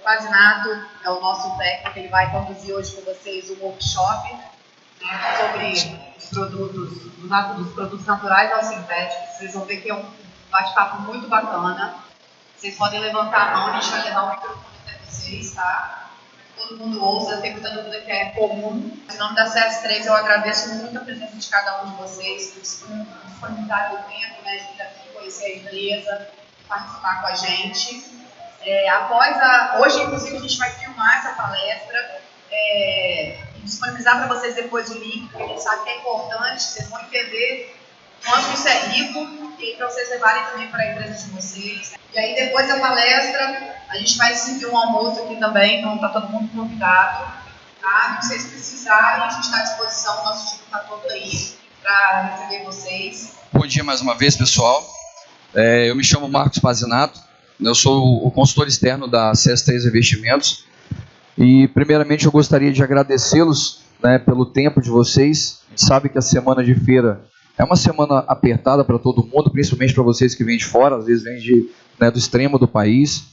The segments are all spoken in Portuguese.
Pazinato é o nosso técnico, ele vai conduzir hoje com vocês um workshop, né, sobre os produtos naturais aos sintéticos. Vocês vão ver que é um bate-papo muito bacana. Vocês podem levantar a mão, a gente vai levar o microfone até vocês, tá? Todo mundo ouça, tem muita dúvida que é comum. Em nome da CS3, eu agradeço muito a presença de cada um de vocês, por disponibilizar o tempo, né, de vir aqui conhecer a empresa, participar com a gente. Hoje, inclusive, a gente vai filmar essa palestra e disponibilizar para vocês depois o link, porque a gente sabe que é importante, vocês vão entender quanto isso é rico, e para vocês levarem também para a empresa de vocês. E aí, depois da palestra, a gente vai servir um almoço aqui também, então está todo mundo convidado. Tá? Se vocês precisarem, a gente está à disposição, o nosso time está todo aí para receber vocês. Bom dia mais uma vez, pessoal. Eu me chamo Marcos Pazinato, eu sou o consultor externo da CS3 Investimentos e, primeiramente, eu gostaria de agradecê-los, né, pelo tempo de vocês. A gente sabe que a semana de feira é uma semana apertada para todo mundo, principalmente para vocês que vêm de fora, às vezes vêm do extremo do país,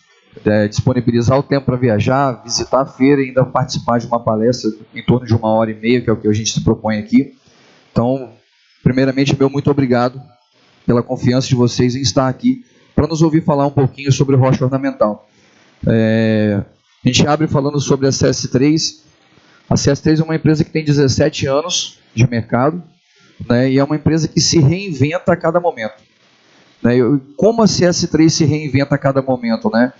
disponibilizar o tempo para viajar, visitar a feira e ainda participar de uma palestra em torno de 1h30, que é o que a gente se propõe aqui. Então, primeiramente, meu muito obrigado pela confiança de vocês em estar aqui para nos ouvir falar um pouquinho sobre rocha ornamental. A gente abre falando sobre a CS3. A CS3 é uma empresa que tem 17 anos de mercado, né, e é uma empresa que se reinventa a cada momento. Né, como a CS3 se reinventa a cada momento? Né?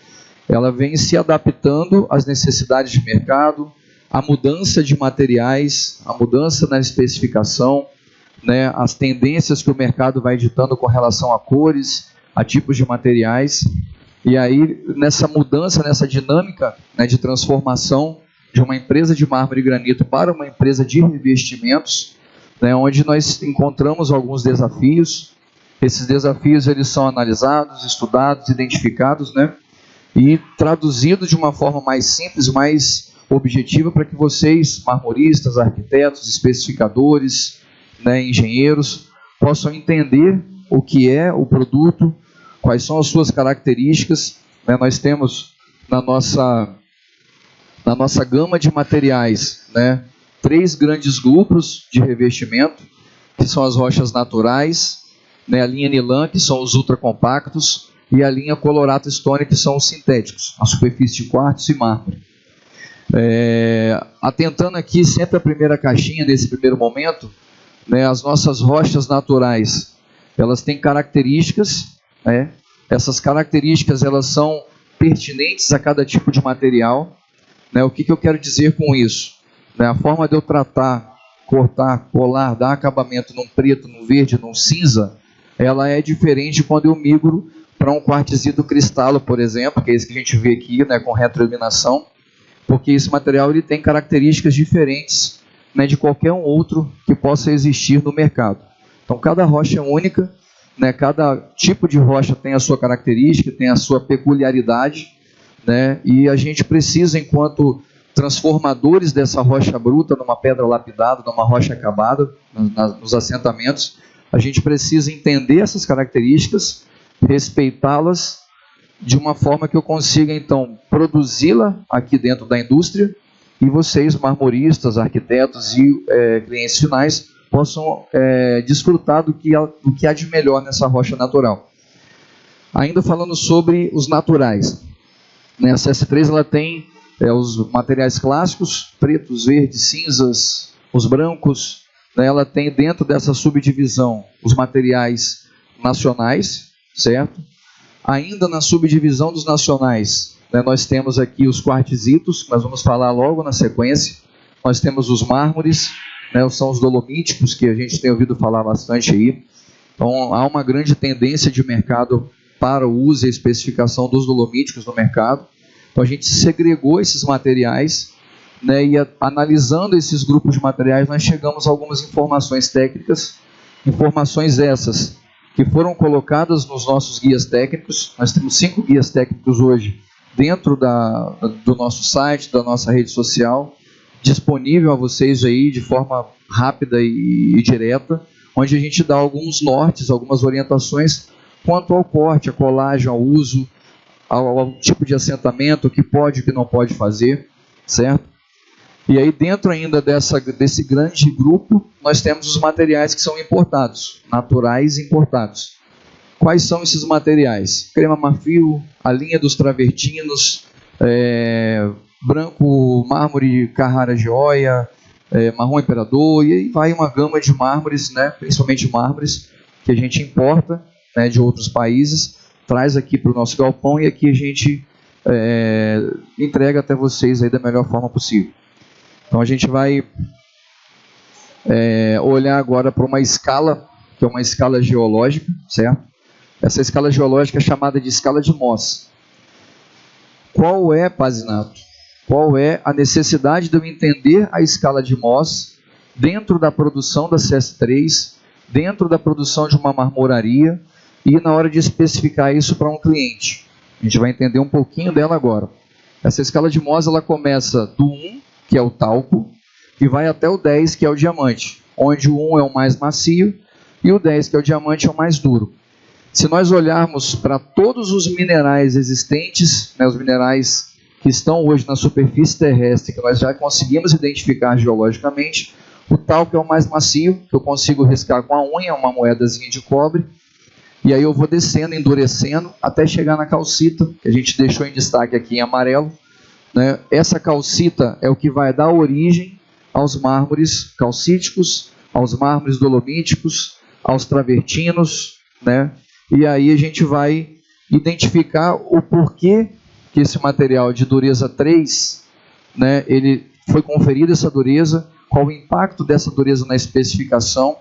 Ela vem se adaptando às necessidades de mercado, à mudança de materiais, à mudança na especificação, né, as tendências que o mercado vai ditando com relação a cores, a tipos de materiais. E aí, nessa mudança, nessa dinâmica, né, de transformação de uma empresa de mármore e granito para uma empresa de revestimentos, né, onde nós encontramos alguns desafios. Esses desafios eles são analisados, estudados, identificados, né, e traduzidos de uma forma mais simples, mais objetiva, para que vocês, marmoristas, arquitetos, especificadores, né, engenheiros, possam entender o que é o produto, quais são as suas características. Né, nós temos na nossa gama de materiais, né, 3 grandes grupos de revestimento, que são as rochas naturais, né, a linha Nilan, que são os ultracompactos, e a linha Colorato Stone, que são os sintéticos, a superfície de quartzo e mármore. Atentando aqui sempre a primeira caixinha nesse primeiro momento, né, as nossas rochas naturais, elas têm características, né, essas características elas são pertinentes a cada tipo de material. Né, o que eu quero dizer com isso? Né, a forma de eu tratar, cortar, colar, dar acabamento num preto, num verde, num cinza, ela é diferente quando eu migro para um quartzito cristalo, por exemplo, que é esse que a gente vê aqui, né, com retroiluminação, porque esse material ele tem características diferentes, né, de qualquer um outro que possa existir no mercado. Então, cada rocha é única, né, cada tipo de rocha tem a sua característica, tem a sua peculiaridade, né, e a gente precisa, enquanto transformadores dessa rocha bruta numa pedra lapidada, numa rocha acabada, nos assentamentos, a gente precisa entender essas características, respeitá-las de uma forma que eu consiga, então, produzi-la aqui dentro da indústria e vocês, marmoristas, arquitetos e clientes finais, possam desfrutar do que há de melhor nessa rocha natural. Ainda falando sobre os naturais, né, a CS3 ela tem os materiais clássicos, pretos, verdes, cinzas, os brancos, né, ela tem dentro dessa subdivisão os materiais nacionais, certo? Ainda na subdivisão dos nacionais, né, nós temos aqui os quartzitos, que nós vamos falar logo na sequência. Nós temos os mármores, né, são os dolomíticos, que a gente tem ouvido falar bastante aí. Então, há uma grande tendência de mercado para o uso e a especificação dos dolomíticos no mercado. Então, a gente segregou esses materiais, né, e analisando esses grupos de materiais, nós chegamos a algumas informações técnicas, informações essas que foram colocadas nos nossos guias técnicos. Nós temos 5 guias técnicos hoje dentro do nosso site, da nossa rede social, disponível a vocês aí de forma rápida e direta, onde a gente dá alguns nortes, algumas orientações quanto ao corte, a colagem, ao uso, ao tipo de assentamento, o que pode e o que não pode fazer, certo? E aí dentro ainda desse grande grupo, nós temos os materiais que são importados, naturais importados. Quais são esses materiais? Crema marfil, a linha dos travertinos, branco mármore Carrara Gioia, marrom imperador, e aí vai uma gama de mármores, né, principalmente mármores, que a gente importa, né, de outros países, traz aqui para o nosso galpão e aqui a gente entrega até vocês aí da melhor forma possível. Então a gente vai olhar agora para uma escala, que é uma escala geológica, certo? Essa escala geológica é chamada de escala de Mohs. Qual é, Pazinato? Qual é a necessidade de eu entender a escala de Mohs dentro da produção da CS3, dentro da produção de uma marmoraria e na hora de especificar isso para um cliente? A gente vai entender um pouquinho dela agora. Essa escala de Mohs ela começa do 1, que é o talco, e vai até o 10, que é o diamante, onde o 1 é o mais macio e o 10, que é o diamante, é o mais duro. Se nós olharmos para todos os minerais existentes, né, os minerais que estão hoje na superfície terrestre, que nós já conseguimos identificar geologicamente, o talco é o mais macio, que eu consigo riscar com a unha, uma moedazinha de cobre, e aí eu vou descendo, endurecendo, até chegar na calcita, que a gente deixou em destaque aqui em amarelo, né? Essa calcita é o que vai dar origem aos mármores calcíticos, aos mármores dolomíticos, aos travertinos, né? E aí a gente vai identificar o porquê que esse material de dureza 3, né, ele foi conferido essa dureza, qual o impacto dessa dureza na especificação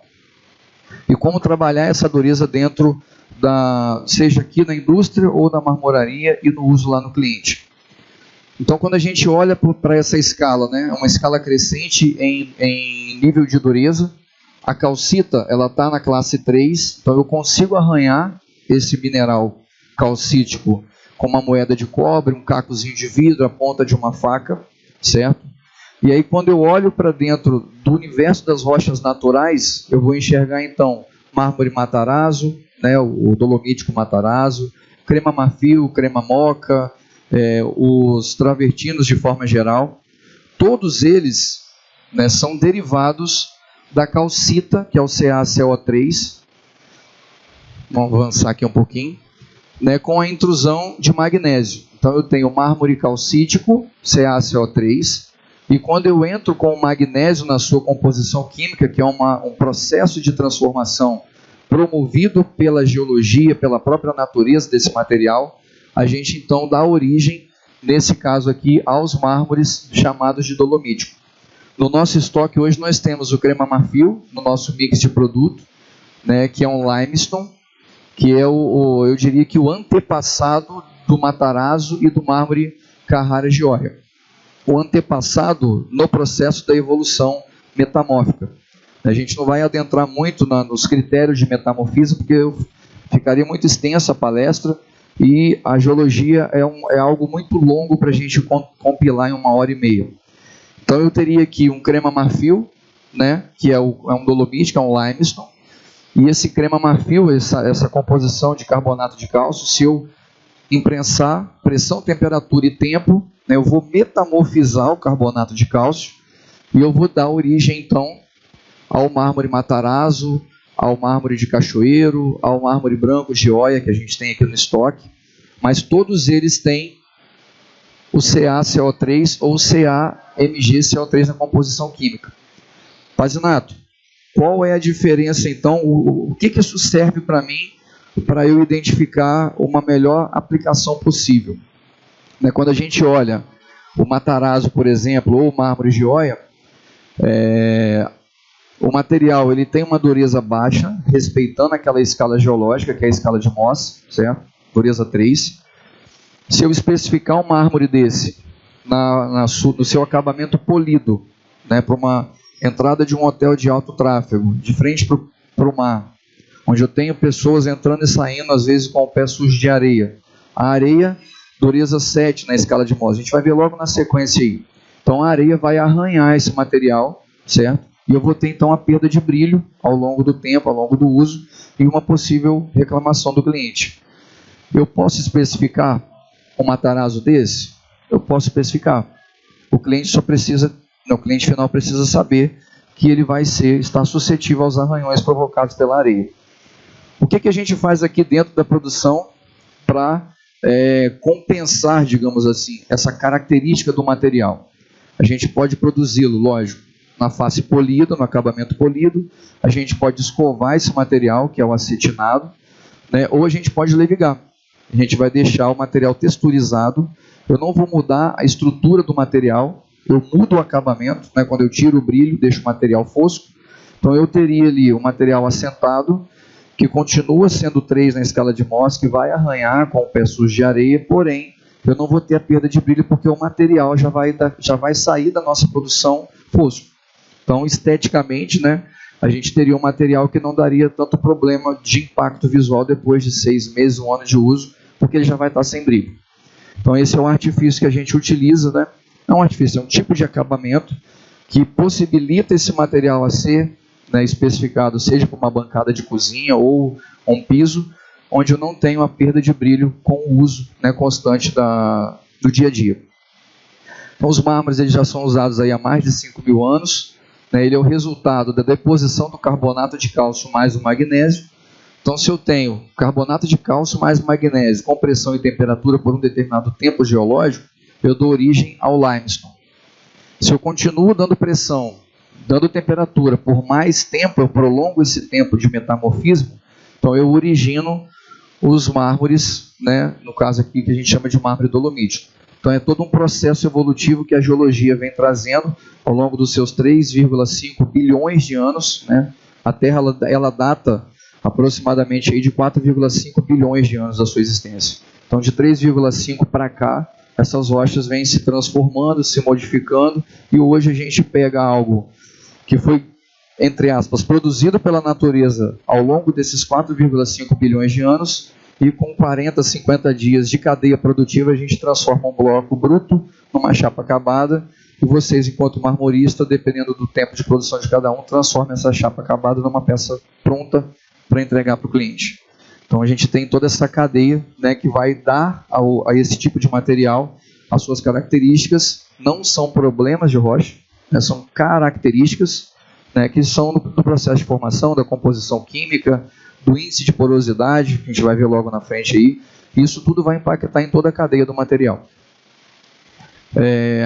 e como trabalhar essa dureza dentro seja aqui na indústria ou na marmoraria e no uso lá no cliente. Então, quando a gente olha para essa escala, né, uma escala crescente em nível de dureza, a calcita ela está na classe 3, então eu consigo arranhar esse mineral calcítico com uma moeda de cobre, um cacozinho de vidro, a ponta de uma faca, certo? E aí quando eu olho para dentro do universo das rochas naturais, eu vou enxergar então mármore Matarazzo, né, o dolomítico Matarazzo, crema marfil, crema moca, os travertinos de forma geral, todos eles, né, são derivados da calcita, que é o CaCO3. Vamos avançar aqui um pouquinho, né, com a intrusão de magnésio. Então eu tenho mármore calcítico, CaCO3, e quando eu entro com o magnésio na sua composição química, que é um processo de transformação promovido pela geologia, pela própria natureza desse material, a gente então dá origem, nesse caso aqui, aos mármores chamados de dolomítico. No nosso estoque hoje nós temos o crema marfil, no nosso mix de produto, né, que é um limestone, que é eu diria que o antepassado do Matarazzo e do mármore Carrara Gioia. O antepassado no processo da evolução metamórfica. A gente não vai adentrar muito nos critérios de metamorfismo, porque ficaria muito extensa a palestra, e a geologia é algo muito longo para a gente compilar em 1h30. Então eu teria aqui um crema marfil, né, que é um dolomítico, é um limestone, e esse crema marfil, essa composição de carbonato de cálcio, se eu imprensar pressão, temperatura e tempo, né, eu vou metamorfizar o carbonato de cálcio e eu vou dar origem então ao mármore Matarazzo, ao mármore de Cachoeiro, ao mármore branco Gioia, que a gente tem aqui no estoque, mas todos eles têm o CaCO3 ou CaMgCO3 na composição química. Pazinato, qual é a diferença então, o que isso serve para mim, para eu identificar uma melhor aplicação possível? Quando a gente olha o Matarazzo, por exemplo, ou o mármore Gioia, o material ele tem uma dureza baixa, respeitando aquela escala geológica, que é a escala de Mohs, certo? Dureza 3. Se eu especificar um mármore desse no seu acabamento polido, né, para uma entrada de um hotel de alto tráfego, de frente para o mar, onde eu tenho pessoas entrando e saindo, às vezes com o pé sujo de areia. A areia, dureza 7 na escala de Mohs. A gente vai ver logo na sequência aí. Então a areia vai arranhar esse material, certo? E eu vou ter então a perda de brilho ao longo do tempo, ao longo do uso, e uma possível reclamação do cliente. Eu posso especificar um Matarazzo desse? Eu posso especificar. O cliente o cliente final precisa saber que ele vai estar suscetível aos arranhões provocados pela areia. O que a gente faz aqui dentro da produção para compensar, digamos assim, essa característica do material? A gente pode produzi-lo, lógico, na face polida, no acabamento polido. A gente pode escovar esse material, que é o acetinado, né? Ou a gente pode levigar. A gente vai deixar o material texturizado. Eu não vou mudar a estrutura do material, eu mudo o acabamento, né? Quando eu tiro o brilho, deixo o material fosco. Então eu teria ali o material assentado, que continua sendo 3 na escala de Mohs, que vai arranhar com o pé sujo de areia, porém eu não vou ter a perda de brilho, porque o material já vai sair da nossa produção fosco. Então, esteticamente, né, a gente teria um material que não daria tanto problema de impacto visual depois de 6 meses, 1 ano de uso, porque ele já vai estar sem brilho. Então, esse é um artifício que a gente utiliza, né? Não é um artifício, é um tipo de acabamento que possibilita esse material a ser, né, especificado, seja por uma bancada de cozinha ou um piso, onde eu não tenho a perda de brilho com o uso, né, constante do dia a dia. Então, os mármores eles já são usados aí há mais de 5.000 anos. Né, ele é o resultado da deposição do carbonato de cálcio mais o magnésio. Então, se eu tenho carbonato de cálcio mais magnésio com pressão e temperatura por um determinado tempo geológico, eu dou origem ao limestone. Se eu continuo dando pressão, dando temperatura por mais tempo, eu prolongo esse tempo de metamorfismo, então eu origino os mármores, né, no caso aqui que a gente chama de mármore dolomítico. Então é todo um processo evolutivo que a geologia vem trazendo ao longo dos seus 3,5 bilhões de anos, né? A Terra ela data aproximadamente aí de 4,5 bilhões de anos da sua existência. Então de 3,5 para cá, essas rochas vêm se transformando, se modificando, e hoje a gente pega algo que foi, entre aspas, produzido pela natureza ao longo desses 4,5 bilhões de anos, e com 40, 50 dias de cadeia produtiva, a gente transforma um bloco bruto numa chapa acabada, e vocês, enquanto marmorista, dependendo do tempo de produção de cada um, transformam essa chapa acabada numa peça pronta para entregar para o cliente. Então a gente tem toda essa cadeia, né, que vai dar a esse tipo de material as suas características. Não são problemas de rocha, né, são características, né, que são do processo de formação, da composição química, do índice de porosidade, que a gente vai ver logo na frente aí. Isso tudo vai impactar em toda a cadeia do material.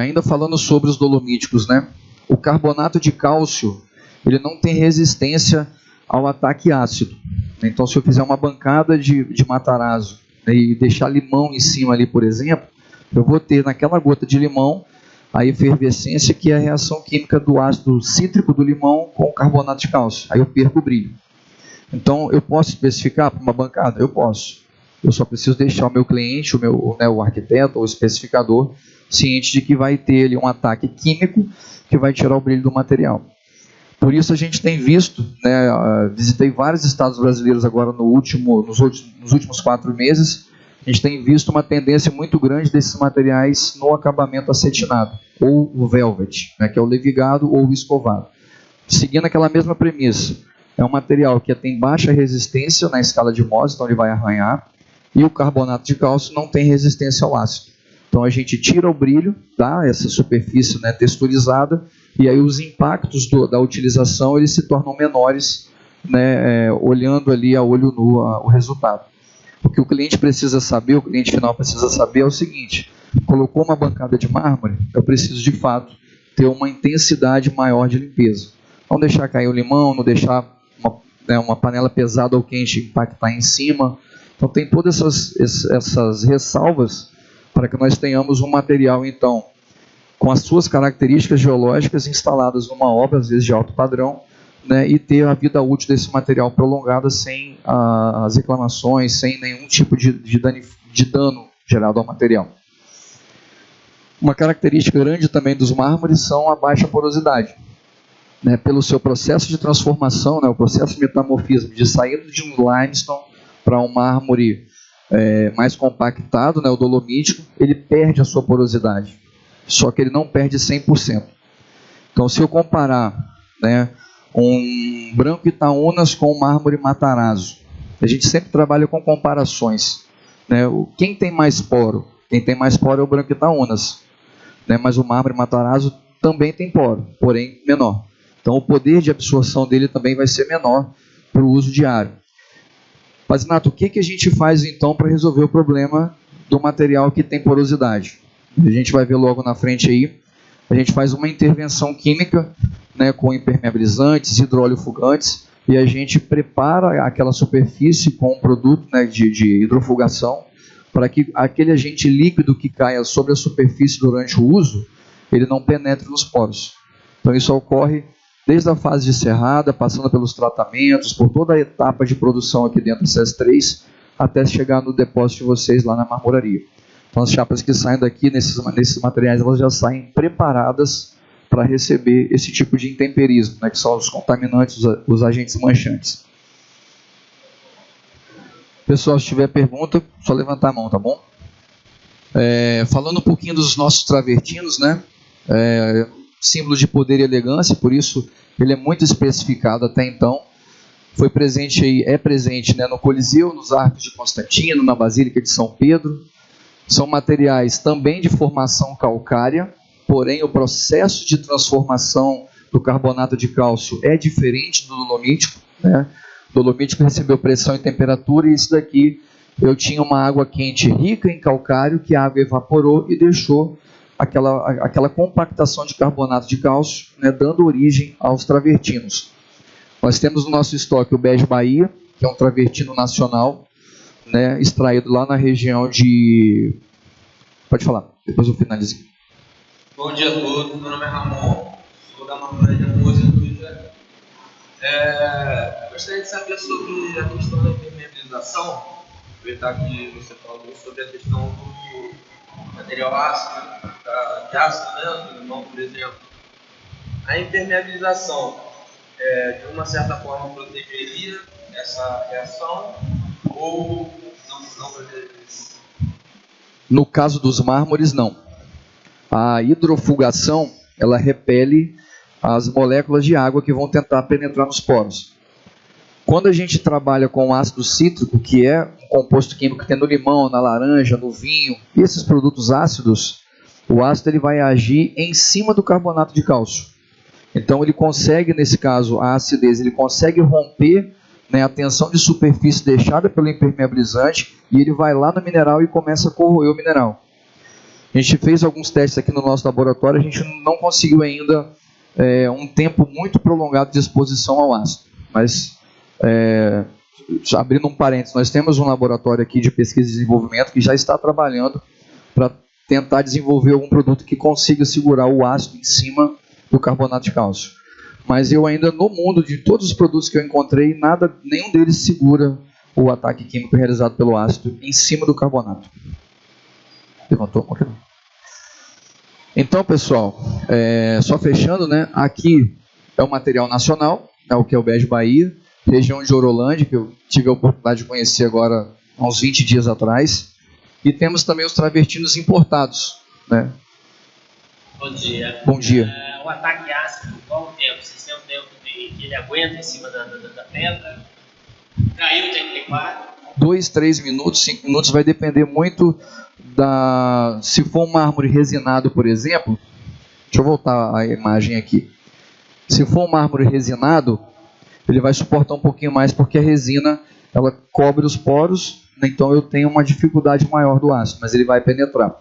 Ainda falando sobre os dolomíticos, né? O carbonato de cálcio, ele não tem resistência ao ataque ácido. Então, se eu fizer uma bancada de Matarazzo, né, e deixar limão em cima ali, por exemplo, eu vou ter naquela gota de limão a efervescência, que é a reação química do ácido cítrico do limão com o carbonato de cálcio. Aí eu perco o brilho. Então, eu posso especificar para uma bancada? Eu posso. Eu só preciso deixar o meu cliente, o arquiteto ou o especificador, ciente de que vai ter ali um ataque químico que vai tirar o brilho do material. Por isso a gente tem visto, né, visitei vários estados brasileiros agora nos últimos 4 meses, a gente tem visto uma tendência muito grande desses materiais no acabamento acetinado, ou o velvet, né, que é o levigado ou o escovado. Seguindo aquela mesma premissa, é um material que tem baixa resistência na escala de Mohs, então ele vai arranhar, e o carbonato de cálcio não tem resistência ao ácido. Então a gente tira o brilho, dá essa superfície, né, texturizada, e aí os impactos da utilização eles se tornam menores, né, olhando ali a olho nu o resultado. O que o cliente precisa saber, o cliente final precisa saber é o seguinte: colocou uma bancada de mármore, eu preciso de fato ter uma intensidade maior de limpeza. Não deixar cair o limão, não deixar uma panela pesada ou quente impactar em cima. Então tem todas essas ressalvas para que nós tenhamos um material, então, com as suas características geológicas instaladas numa obra, às vezes de alto padrão, né, e ter a vida útil desse material prolongada sem as reclamações, sem nenhum tipo de dano gerado ao material. Uma característica grande também dos mármores são a baixa porosidade. Né, pelo seu processo de transformação, né, o processo de metamorfismo, de sair de um limestone para um mármore mais compactado, né, o dolomítico, ele perde a sua porosidade, só que ele não perde 100%. Então, se eu comparar, né, um branco Itaúnas com um mármore Matarazzo, a gente sempre trabalha com comparações. Né, quem tem mais poro? Quem tem mais poro é o Branco Itaúnas, né? Mas o Mármore Matarazzo também tem poro, porém menor. Então o poder de absorção dele também vai ser menor para o uso diário. Pazinato, o que a gente faz então para resolver o problema do material que tem porosidade? A gente vai ver logo na frente aí. A gente faz uma intervenção química, né, com impermeabilizantes, hidroleofugantes, e a gente prepara aquela superfície com um produto, né, de hidrofugação, para que aquele agente líquido que caia sobre a superfície durante o uso, ele não penetre nos poros. Então isso ocorre desde a fase de serrada, passando pelos tratamentos, por toda a etapa de produção aqui dentro do CS3, até chegar no depósito de vocês lá na marmoraria. Então as chapas que saem daqui, nesses materiais, elas já saem preparadas para receber esse tipo de intemperismo, né, que são os contaminantes, os agentes manchantes. Pessoal, se tiver pergunta, só levantar a mão, tá bom? Falando um pouquinho dos nossos travertinos, né? Símbolo de poder e elegância, por isso ele é muito especificado até então. Foi presente aí, é presente, né, no Coliseu, nos Arcos de Constantino, na Basílica de São Pedro. São materiais também de formação calcária, porém o processo de transformação do carbonato de cálcio é diferente do dolomítico, né? O dolomítico recebeu pressão e temperatura, e isso daqui eu tinha uma água quente rica em calcário, que a água evaporou e deixou aquela compactação de carbonato de cálcio, né, dando origem aos travertinos. Nós temos no nosso estoque o Bege Bahia, que é um travertino nacional, né, extraído lá na região de... Pode falar, depois eu finalizo. Bom dia a todos, meu nome é Ramon, sou da Marmoraria Moza do Rio de Janeiro. Gostaria de saber sobre a questão da impermeabilização, aproveitar que você falou sobre a questão do material ácido, de ácido, né, do limão, por exemplo. A impermeabilização, de uma certa forma, protegeria essa reação ou não protegeria? No caso dos mármores, não. A hidrofugação, ela repele as moléculas de água que vão tentar penetrar nos poros. Quando a gente trabalha com ácido cítrico, que é um composto químico que tem no limão, na laranja, no vinho, e esses produtos ácidos, o ácido ele vai agir em cima do carbonato de cálcio. Então ele consegue, nesse caso, a acidez, ele consegue romper, né, a tensão de superfície deixada pelo impermeabilizante, e ele vai lá no mineral e começa a corroer o mineral. A gente fez alguns testes aqui no nosso laboratório, a gente não conseguiu ainda um tempo muito prolongado de exposição ao ácido. Mas, abrindo um parênteses, nós temos um laboratório aqui de pesquisa e desenvolvimento que já está trabalhando para tentar desenvolver algum produto que consiga segurar o ácido em cima do carbonato de cálcio. Mas eu ainda, no mundo de todos os produtos que eu encontrei, nenhum deles segura o ataque químico realizado pelo ácido em cima do carbonato. Levantou? Ok. Então, pessoal, só fechando, né? Aqui é o material nacional, o que é o Bege Bahia, região de Orolândia, que eu tive a oportunidade de conhecer agora há uns 20 dias atrás. E temos também os travertinos importados, né? Bom dia. Bom dia. O ataque ácido, qual o tempo? Vocês têm um tempo que ele aguenta em cima da pedra? Caiu, tem que limpar? 2, 3 minutos, 5 minutos, vai depender muito se for um mármore resinado, por exemplo. Deixa eu voltar a imagem aqui. Se for um mármore resinado, ele vai suportar um pouquinho mais, porque a resina ela cobre os poros, então eu tenho uma dificuldade maior do ácido, mas ele vai penetrar.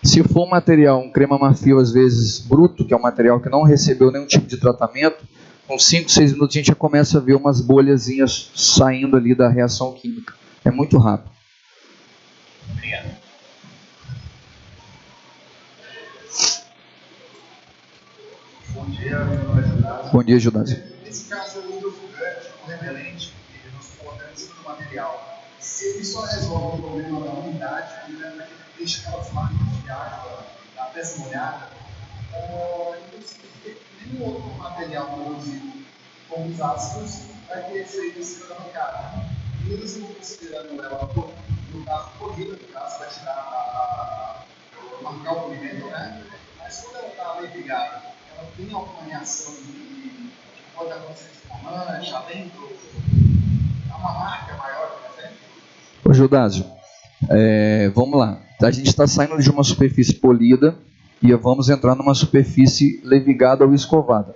Se for um material, um crema marfil, às vezes bruto, que é um material que não recebeu nenhum tipo de tratamento, com 5, 6 minutos a gente já começa a ver umas bolhazinhas saindo ali da reação química. É muito rápido. Obrigado. Bom dia, Judásio. Bom dia, Judásio. Nesse caso, o hidrofugante, o repelente, ele não suporta em cima do material. Se ele só resolve o problema da umidade, ele deixa aquelas marcas de água da peça molhada, então significa que nenhum outro material produzido com os ácidos vai ter efeito em cima da bancada. E eles estão considerando ela, no caso, corrida, no caso, vai tirar marcar o movimento, né? Mas quando ela está leviada, ela tem alguma reação que pode acontecer de uma mancha, além de uma marca maior, por exemplo? Ô, Judásio, Vamos lá. A gente está saindo de uma superfície polida e vamos entrar numa superfície levigada ou escovada.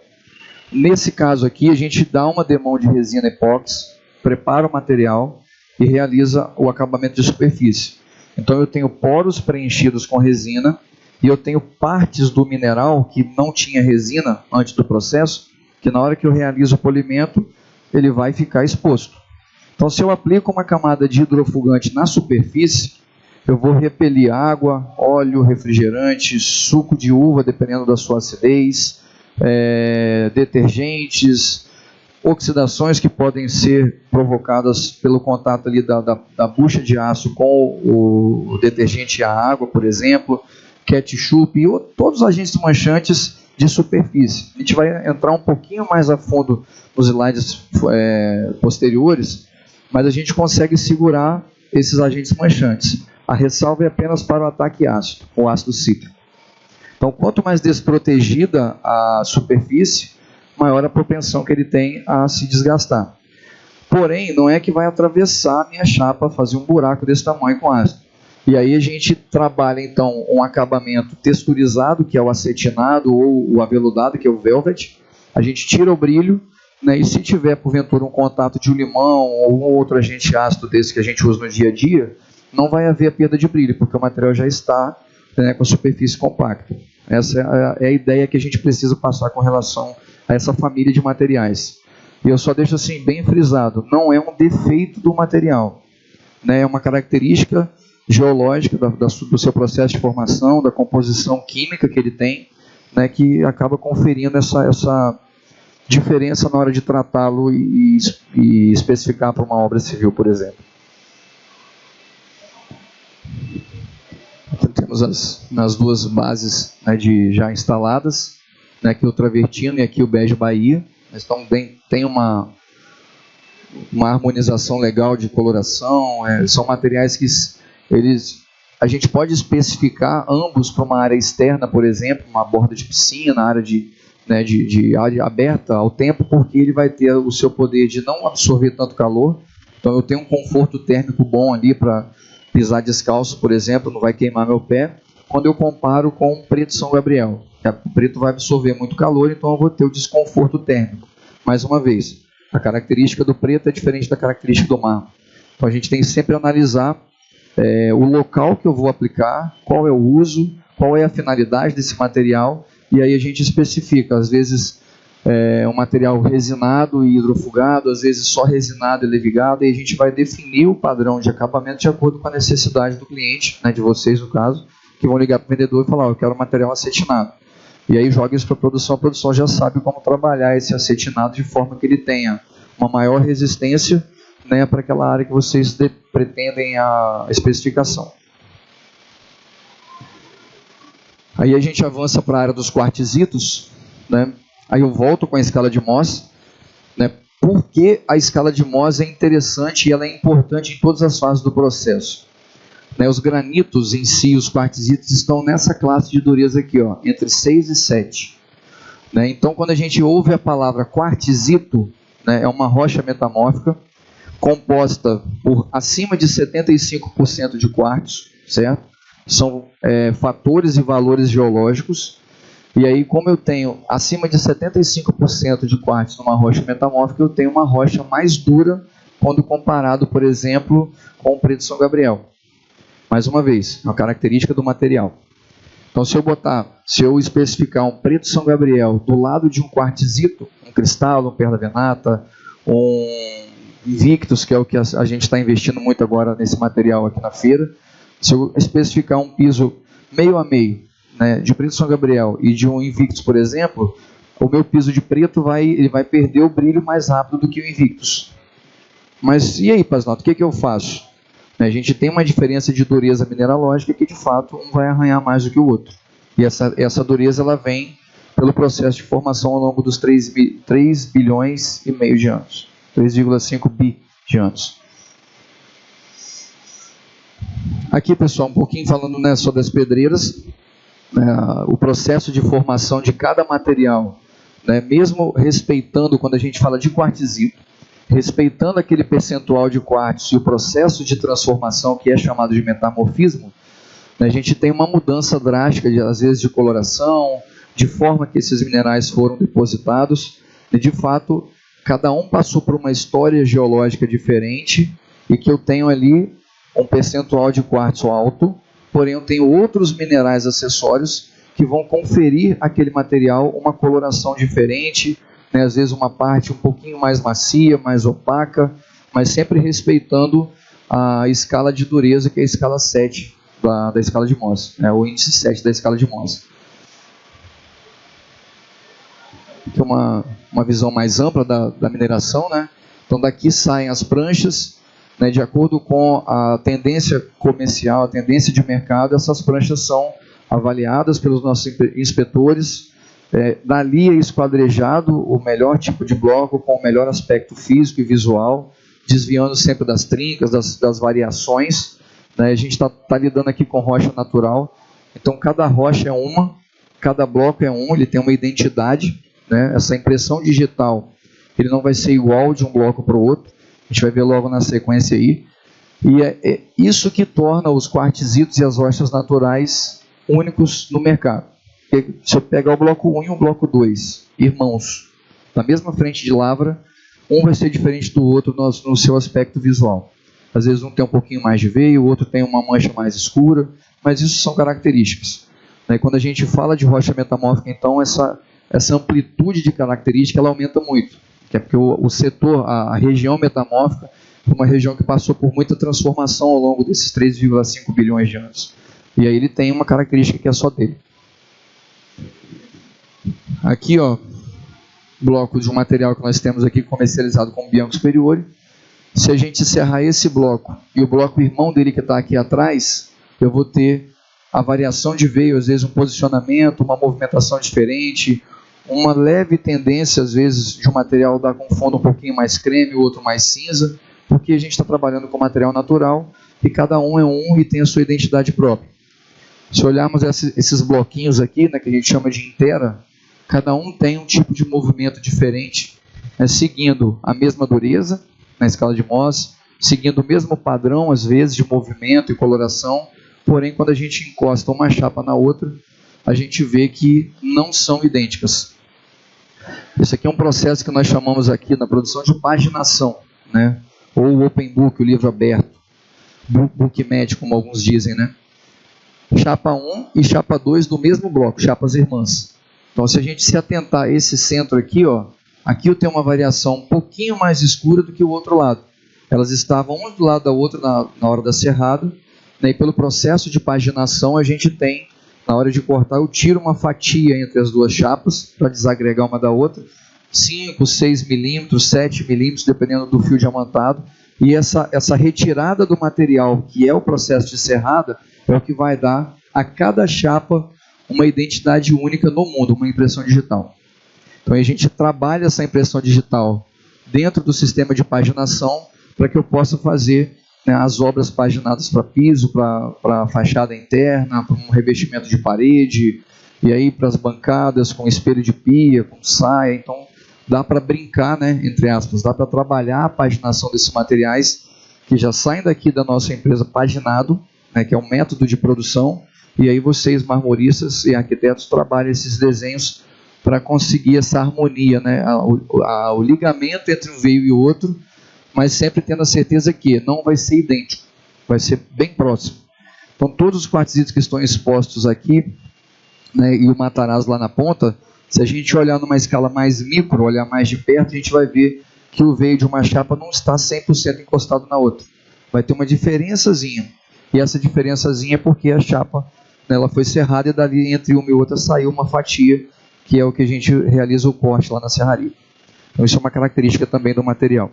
Nesse caso aqui, a gente dá uma demão de resina epóxi, prepara o material e realiza o acabamento de superfície. Então eu tenho poros preenchidos com resina e eu tenho partes do mineral que não tinha resina antes do processo, que na hora que eu realizo o polimento, ele vai ficar exposto. Então se eu aplico uma camada de hidrofugante na superfície, eu vou repelir água, óleo, refrigerante, suco de uva, dependendo da sua acidez, detergentes, oxidações que podem ser provocadas pelo contato ali da bucha de aço com o detergente e a água, por exemplo, ketchup e todos os agentes manchantes de superfície. A gente vai entrar um pouquinho mais a fundo nos slides posteriores, mas a gente consegue segurar esses agentes manchantes. A ressalva é apenas para o ataque ácido, o ácido cítrico. Então, quanto mais desprotegida a superfície, maior a propensão que ele tem a se desgastar. Porém, não é que vai atravessar a minha chapa, fazer um buraco desse tamanho com ácido. E aí a gente trabalha, então, um acabamento texturizado, que é o acetinado, ou o aveludado, que é o velvet. A gente tira o brilho, né, e se tiver, porventura, um contato de um limão ou um outro agente ácido desse que a gente usa no dia a dia, não vai haver a perda de brilho, porque o material já está, né, com a superfície compacta. Essa é a ideia que a gente precisa passar com relação a essa família de materiais. E eu só deixo assim bem frisado, não é um defeito do material, né? É uma característica geológica do seu processo de formação, da composição química que ele tem, né, que acaba conferindo essa diferença na hora de tratá-lo e especificar para uma obra civil, por exemplo. Aqui temos as duas bases, né, já instaladas, né, aqui o Travertino e aqui o Bege Bahia. Então tem uma harmonização legal de coloração, são materiais que a gente pode especificar ambos para uma área externa, por exemplo, uma borda de piscina, área de área aberta ao tempo, porque ele vai ter o seu poder de não absorver tanto calor. Então eu tenho um conforto térmico bom ali para pisar descalço, por exemplo, não vai queimar meu pé. Quando eu comparo com o preto São Gabriel, o preto vai absorver muito calor, então eu vou ter o desconforto térmico. Mais uma vez, a característica do preto é diferente da característica do mármore. Então a gente tem que sempre analisar o local que eu vou aplicar, qual é o uso, qual é a finalidade desse material, e aí a gente especifica, às vezes um material resinado e hidrofugado, às vezes só resinado e levigado, e a gente vai definir o padrão de acabamento de acordo com a necessidade do cliente, né, de vocês no caso, que vão ligar para o vendedor e falar, eu quero material acetinado. E aí joga isso para a produção já sabe como trabalhar esse acetinado de forma que ele tenha uma maior resistência, né, para aquela área que vocês pretendem a especificação. Aí a gente avança para a área dos quartzitos, né? Aí eu volto com a escala de Mohs, né? Por que a escala de Mohs é interessante e ela é importante em todas as fases do processo? Né? Os granitos em si, os quartzitos, estão nessa classe de dureza aqui, ó, entre 6 e 7. Né? Então, quando a gente ouve a palavra quartzito, né, é uma rocha metamórfica composta por acima de 75% de quartzo, certo? São fatores e valores geológicos. E aí, como eu tenho acima de 75% de quartzo numa rocha metamórfica, eu tenho uma rocha mais dura quando comparado, por exemplo, com o preto São Gabriel. Mais uma vez, é uma característica do material. Então, se eu especificar um preto São Gabriel do lado de um quartzito, um cristal, um perla venata, um Invictus, que é o que a gente está investindo muito agora nesse material aqui na feira, se eu especificar um piso meio a meio, né, de preto São Gabriel e de um Invictus, por exemplo, o meu piso de preto ele vai perder o brilho mais rápido do que o Invictus. Mas e aí, Pasnato, o que eu faço? A gente tem uma diferença de dureza mineralógica que, de fato, um vai arranhar mais do que o outro. E essa dureza ela vem pelo processo de formação ao longo dos 3 bilhões e meio de anos. 3,5 bi de anos. Aqui, pessoal, um pouquinho falando, né, sobre as pedreiras, o processo de formação de cada material, né, mesmo respeitando, quando a gente fala de quartzito, respeitando aquele percentual de quartzo e o processo de transformação que é chamado de metamorfismo, a gente tem uma mudança drástica, às vezes, de coloração, de forma que esses minerais foram depositados, e de fato, cada um passou por uma história geológica diferente, e que eu tenho ali um percentual de quartzo alto, porém eu tenho outros minerais acessórios que vão conferir àquele material uma coloração diferente, né? Às vezes uma parte um pouquinho mais macia, mais opaca, mas sempre respeitando a escala de dureza, que é a escala 7 da escala de Mohs, né? O índice 7 da escala de Mohs. Aqui é uma visão mais ampla da mineração, né? Então daqui saem as pranchas, né? De acordo com a tendência comercial, a tendência de mercado, essas pranchas são avaliadas pelos nossos inspetores. Dali é esquadrejado o melhor tipo de bloco com o melhor aspecto físico e visual, desviando sempre das trincas, das variações, né? A gente está lidando aqui com rocha natural, então cada rocha é uma, cada bloco é um, ele tem uma identidade, né? Essa impressão digital, ele não vai ser igual de um bloco para o outro, a gente vai ver logo na sequência aí, e é isso que torna os quartzitos e as rochas naturais únicos no mercado. Se eu pegar o bloco 1 e o bloco 2, irmãos, na mesma frente de lavra, um vai ser diferente do outro no seu aspecto visual. Às vezes um tem um pouquinho mais de veio, o outro tem uma mancha mais escura, mas isso são características. E quando a gente fala de rocha metamórfica, então, essa amplitude de característica ela aumenta muito, que é porque o setor, a região metamórfica, é uma região que passou por muita transformação ao longo desses 3,5 bilhões de anos. E aí ele tem uma característica que é só dele. Aqui, ó, bloco de um material que nós temos aqui comercializado como Bianco Superiore. Se a gente encerrar esse bloco e o bloco irmão dele que está aqui atrás, eu vou ter a variação de veio, às vezes um posicionamento, uma movimentação diferente, uma leve tendência, às vezes, de um material dar com fundo um pouquinho mais creme, o outro mais cinza, porque a gente está trabalhando com material natural e cada um é um e tem a sua identidade própria. Se olharmos esses bloquinhos aqui, né, que a gente chama de intera, cada um tem um tipo de movimento diferente, né, seguindo a mesma dureza, na escala de Mohs, seguindo o mesmo padrão, às vezes, de movimento e coloração, porém, quando a gente encosta uma chapa na outra, a gente vê que não são idênticas. Esse aqui é um processo que nós chamamos aqui na produção de paginação, né, ou o Open Book, o livro aberto, Book Med, como alguns dizem, né? Chapa 1 e chapa 2 do mesmo bloco, chapas irmãs. Então, se a gente se atentar a esse centro aqui, ó, aqui eu tenho uma variação um pouquinho mais escura do que o outro lado. Elas estavam um do lado da outra na hora da serrada, né, e pelo processo de paginação a gente tem, na hora de cortar, eu tiro uma fatia entre as duas chapas, para desagregar uma da outra, 5, 6 milímetros, 7 milímetros, dependendo do fio diamantado, e essa retirada do material, que é o processo de serrada, é o que vai dar a cada chapa uma identidade única no mundo, uma impressão digital. Então a gente trabalha essa impressão digital dentro do sistema de paginação para que eu possa fazer, né, as obras paginadas para piso, para fachada interna, para um revestimento de parede, e aí para as bancadas com espelho de pia, com saia. Então dá para brincar, né, entre aspas, dá para trabalhar a paginação desses materiais que já saem daqui da nossa empresa paginado, né, que é um método de produção, e aí vocês, marmoristas e arquitetos, trabalham esses desenhos para conseguir essa harmonia, né, o ligamento entre um veio e o outro, mas sempre tendo a certeza que não vai ser idêntico, vai ser bem próximo. Então todos os quartzitos que estão expostos aqui, né, e o Matarazzo lá na ponta, se a gente olhar numa escala mais micro, olhar mais de perto, a gente vai ver que o veio de uma chapa não está 100% encostado na outra. Vai ter uma diferençazinha. E essa diferençazinha é porque a chapa, né, ela foi serrada e dali entre uma e outra saiu uma fatia, que é o que a gente realiza o corte lá na serraria. Então isso é uma característica também do material.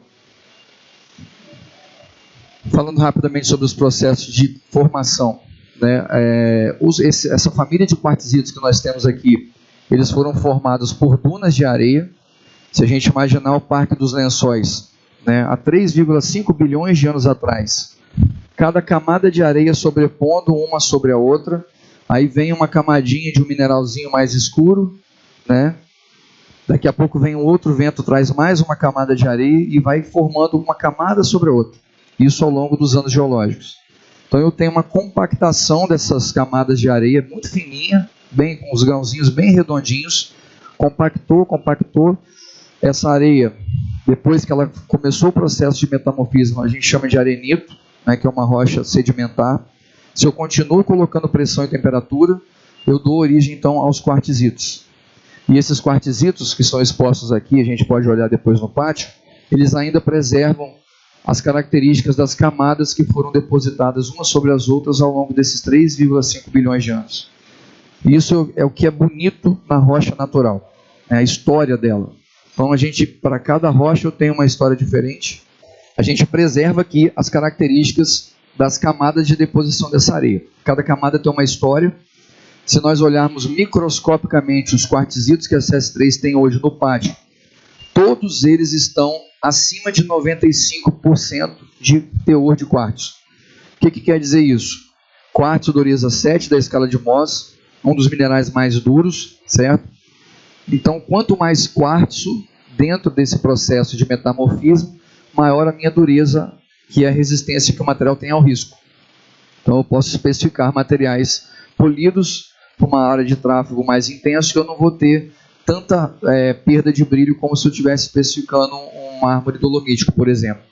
Falando rapidamente sobre os processos de formação, né, essa família de quartzitos que nós temos aqui, eles foram formados por dunas de areia. Se a gente imaginar o Parque dos Lençóis, né, há 3,5 bilhões de anos atrás, cada camada de areia sobrepondo uma sobre a outra, aí vem uma camadinha de um mineralzinho mais escuro, né, Daqui a pouco vem um outro vento, traz mais uma camada de areia e vai formando uma camada sobre a outra. Isso ao longo dos anos geológicos. Então eu tenho uma compactação dessas camadas de areia muito fininha, bem com os grãozinhos bem redondinhos. Compactou. Essa areia, depois que ela começou o processo de metamorfismo, a gente chama de arenito, né, que é uma rocha sedimentar. Se eu continuo colocando pressão e temperatura, eu dou origem então aos quartzitos. E esses quartzitos que são expostos aqui, a gente pode olhar depois no pátio, eles ainda preservam as características das camadas que foram depositadas umas sobre as outras ao longo desses 3,5 bilhões de anos. E isso é o que é bonito na rocha natural, é a história dela. Então para cada rocha eu tenho uma história diferente. A gente preserva aqui as características das camadas de deposição dessa areia. Cada camada tem uma história. Se nós olharmos microscopicamente os quartzitos que a CS3 tem hoje no pátio, todos eles estão acima de 95% de teor de quartzo. O que quer dizer isso? Quartzo dureza 7 da escala de Mohs, um dos minerais mais duros, certo? Então, quanto mais quartzo dentro desse processo de metamorfismo, maior a minha dureza, que é a resistência que o material tem ao risco. Então, eu posso especificar materiais polidos para uma área de tráfego mais intenso, que eu não vou ter tanta perda de brilho como se eu estivesse especificando um mármore dolomítico, por exemplo,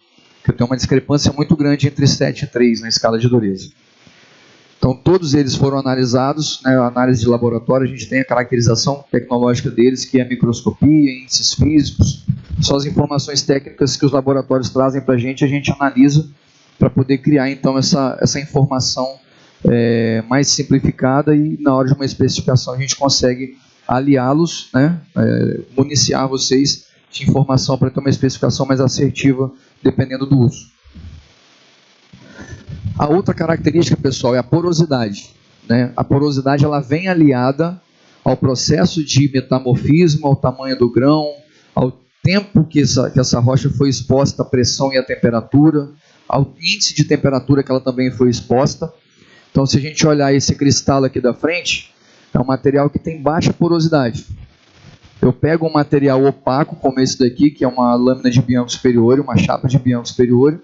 que eu tenho uma discrepância muito grande entre 7 e 3 na escala de dureza. Então, todos eles foram analisados, né, análise de laboratório, a gente tem a caracterização tecnológica deles, que é a microscopia, índices físicos, são as informações técnicas que os laboratórios trazem para a gente analisa para poder criar, então, essa informação mais simplificada, e na hora de uma especificação a gente consegue aliá-los, né, municiar vocês de informação para ter uma especificação mais assertiva, dependendo do uso. A outra característica, pessoal, é a porosidade, né? A porosidade ela vem aliada ao processo de metamorfismo, ao tamanho do grão, ao tempo que essa rocha foi exposta à pressão e à temperatura, ao índice de temperatura que ela também foi exposta. Então, se a gente olhar esse cristal aqui da frente, é um material que tem baixa porosidade. Eu pego um material opaco, como esse daqui, que é uma lâmina de Bianco superior, uma chapa de Bianco superior,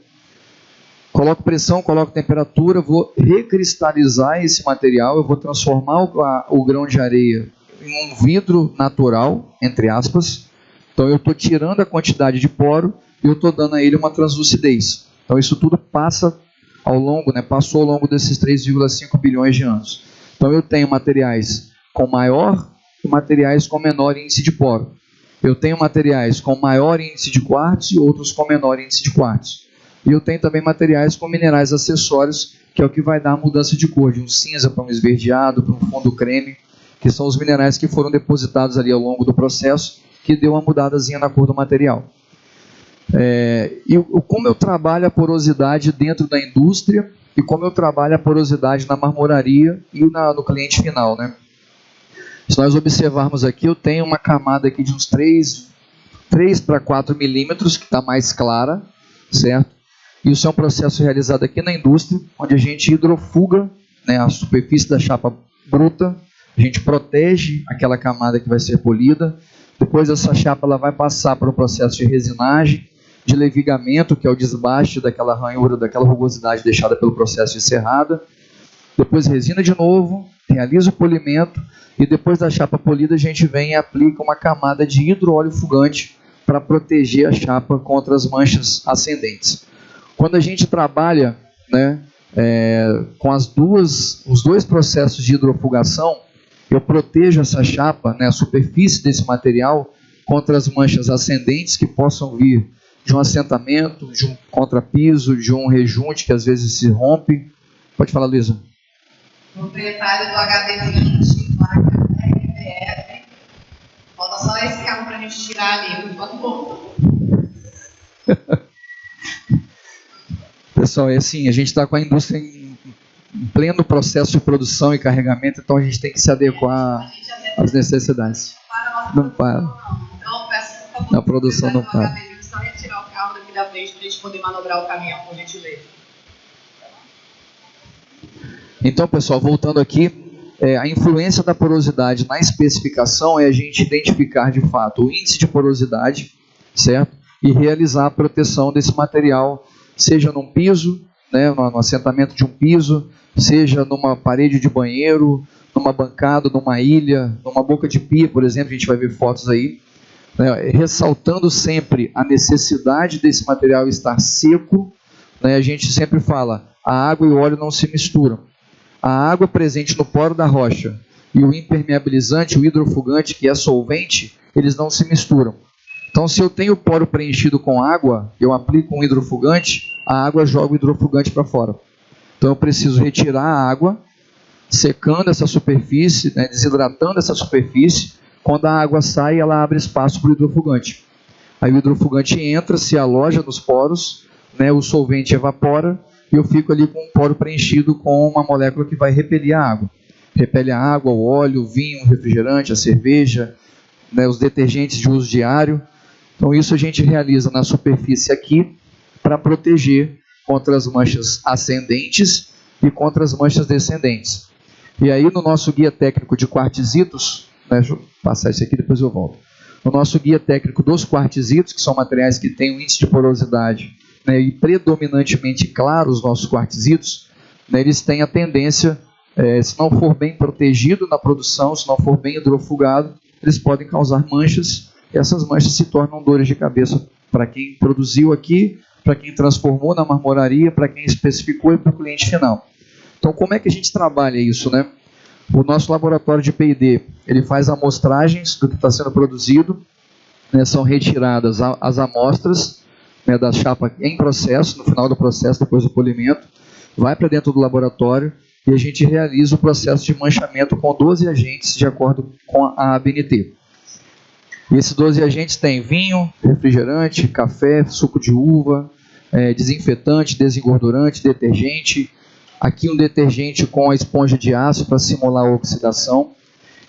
coloco pressão, coloco temperatura, vou recristalizar esse material, eu vou transformar o grão de areia em um vidro natural, entre aspas. Então eu estou tirando a quantidade de poro e eu estou dando a ele uma translucidez. Então isso tudo passou ao longo desses 3,5 bilhões de anos. Então eu tenho materiais com maior e materiais com menor índice de poro. Eu tenho materiais com maior índice de quartzo e outros com menor índice de quartzo. E eu tenho também materiais com minerais acessórios, que é o que vai dar a mudança de cor, de um cinza para um esverdeado, para um fundo creme, que são os minerais que foram depositados ali ao longo do processo, que deu uma mudadazinha na cor do material. Como eu trabalho a porosidade dentro da indústria e como eu trabalho a porosidade na marmoraria e no cliente final, né? Se nós observarmos aqui, eu tenho uma camada aqui de uns 3 para 4 milímetros, que está mais clara, certo? Isso é um processo realizado aqui na indústria, onde a gente hidrofuga, né, a superfície da chapa bruta, a gente protege aquela camada que vai ser polida, depois essa chapa ela vai passar para o processo de resinagem, de levigamento, que é o desbaste daquela ranhura, daquela rugosidade deixada pelo processo de serrada, depois resina de novo, realiza o polimento, e depois da chapa polida a gente vem e aplica uma camada de hidroóleo fugante para proteger a chapa contra as manchas ascendentes. Quando a gente trabalha, né, com os dois processos de hidrofugação, eu protejo essa chapa, né, a superfície desse material, contra as manchas ascendentes que possam vir de um assentamento, de um contrapiso, de um rejunte que às vezes se rompe. Pode falar, Luísa. Proprietário do HD20, placa RBF. Falta só esse carro para a gente tirar ali, por favor. Pessoal, é assim, a gente está com a indústria em pleno processo de produção e carregamento, então a gente tem que se adequar às necessidades. Não para. Então, peço, por favor, a produção não para. Só retirar o carro daqui da frente para a gente poder manobrar o caminhão, por gentileza. Então, pessoal, voltando aqui, a influência da porosidade na especificação é a gente identificar de fato o índice de porosidade, certo? E realizar a proteção desse material, seja num piso, né, no assentamento de um piso, seja numa parede de banheiro, numa bancada, numa ilha, numa boca de pia, por exemplo, a gente vai ver fotos aí, né, ressaltando sempre a necessidade desse material estar seco, né, a gente sempre fala, a água e o óleo não se misturam. A água presente no poro da rocha e o impermeabilizante, o hidrofugante, que é solvente, eles não se misturam. Então, se eu tenho o poro preenchido com água, eu aplico um hidrofugante, a água joga o hidrofugante para fora. Então, eu preciso retirar a água, secando essa superfície, né, desidratando essa superfície. Quando a água sai, ela abre espaço para o hidrofugante. Aí o hidrofugante entra, se aloja nos poros, né, o solvente evapora, e eu fico ali com um poro preenchido com uma molécula que vai repelir a água. Repele a água, o óleo, o vinho, o refrigerante, a cerveja, né, os detergentes de uso diário. Então isso a gente realiza na superfície aqui para proteger contra as manchas ascendentes e contra as manchas descendentes. E aí no nosso guia técnico de quartzitos, né, deixa eu passar isso aqui, depois eu volto. No nosso guia técnico dos quartzitos, que são materiais que têm um índice de porosidade, né, e predominantemente claros, os nossos quartzitos, né, eles têm a tendência, se não for bem protegido na produção, se não for bem hidrofugado, eles podem causar manchas, e essas manchas se tornam dores de cabeça para quem produziu aqui, para quem transformou na marmoraria, para quem especificou e para o cliente final. Então, como é que a gente trabalha isso, né? O nosso laboratório de P&D, ele faz amostragens do que está sendo produzido, né, são retiradas as amostras, né, da chapa em processo, no final do processo, depois do polimento, vai para dentro do laboratório e a gente realiza o processo de manchamento com 12 agentes de acordo com a ABNT. E esses 12 agentes têm vinho, refrigerante, café, suco de uva, desinfetante, desengordurante, detergente, aqui um detergente com a esponja de aço para simular a oxidação.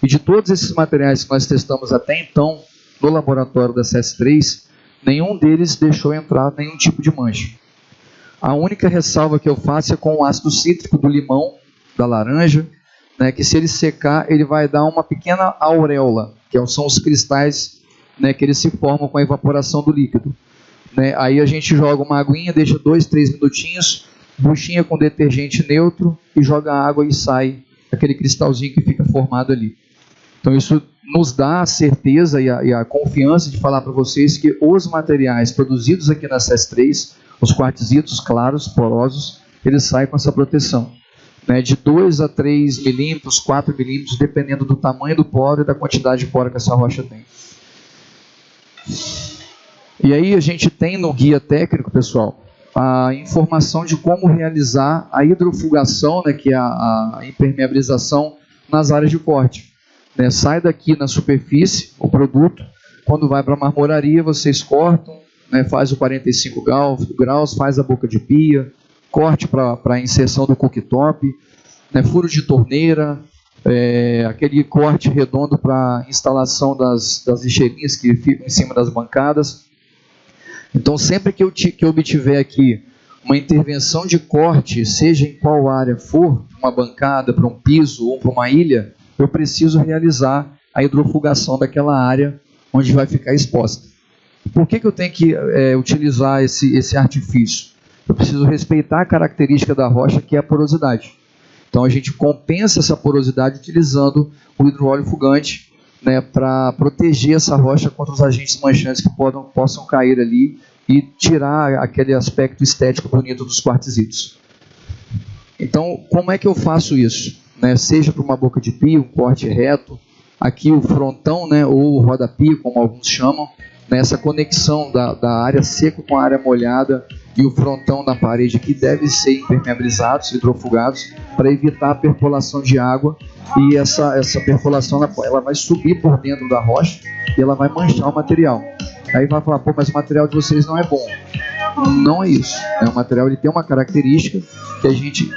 E de todos esses materiais que nós testamos até então no laboratório da CS3, nenhum deles deixou entrar nenhum tipo de mancha. A única ressalva que eu faço é com o ácido cítrico do limão, da laranja, né, que se ele secar, ele vai dar uma pequena auréola, que são os cristais, né, que eles se formam com a evaporação do líquido. Né, aí a gente joga uma aguinha, deixa 2, 3 minutinhos, buchinha com detergente neutro e joga água e sai aquele cristalzinho que fica formado ali. Então isso nos dá a certeza e a confiança de falar para vocês que os materiais produzidos aqui na CS3, os quartzitos claros, porosos, eles saem com essa proteção, né, de 2 a 3 milímetros, 4 milímetros, dependendo do tamanho do poro e da quantidade de poro que essa rocha tem. E aí a gente tem no guia técnico, pessoal, a informação de como realizar a hidrofugação, né, que é a impermeabilização nas áreas de corte. Né, sai daqui na superfície o produto, quando vai para a marmoraria vocês cortam, né, faz o 45 graus, faz a boca de pia, corte para a inserção do cooktop, né, furo de torneira, aquele corte redondo para instalação das lixeirinhas que ficam em cima das bancadas. Então sempre que eu obtiver aqui uma intervenção de corte, seja em qual área for, uma bancada, para um piso ou para uma ilha, eu preciso realizar a hidrofugação daquela área onde vai ficar exposta. Por que eu tenho que utilizar esse artifício? Eu preciso respeitar a característica da rocha, que é a porosidade. Então a gente compensa essa porosidade utilizando o hidroóleo fugante, né, para proteger essa rocha contra os agentes manchantes que possam cair ali e tirar aquele aspecto estético bonito dos quartzitos. Então, como é que eu faço isso? Né, seja para uma boca de pia, um corte reto, aqui o frontão, né, ou o roda-pia, como alguns chamam, né, essa conexão da área seca com a área molhada e o frontão da parede aqui devem ser impermeabilizados, hidrofugados, para evitar a percolação de água, e essa percolação ela vai subir por dentro da rocha e ela vai manchar o material. Aí vai falar, pô, mas o material de vocês não é bom. Não é isso. Né? O material ele tem uma característica que a gente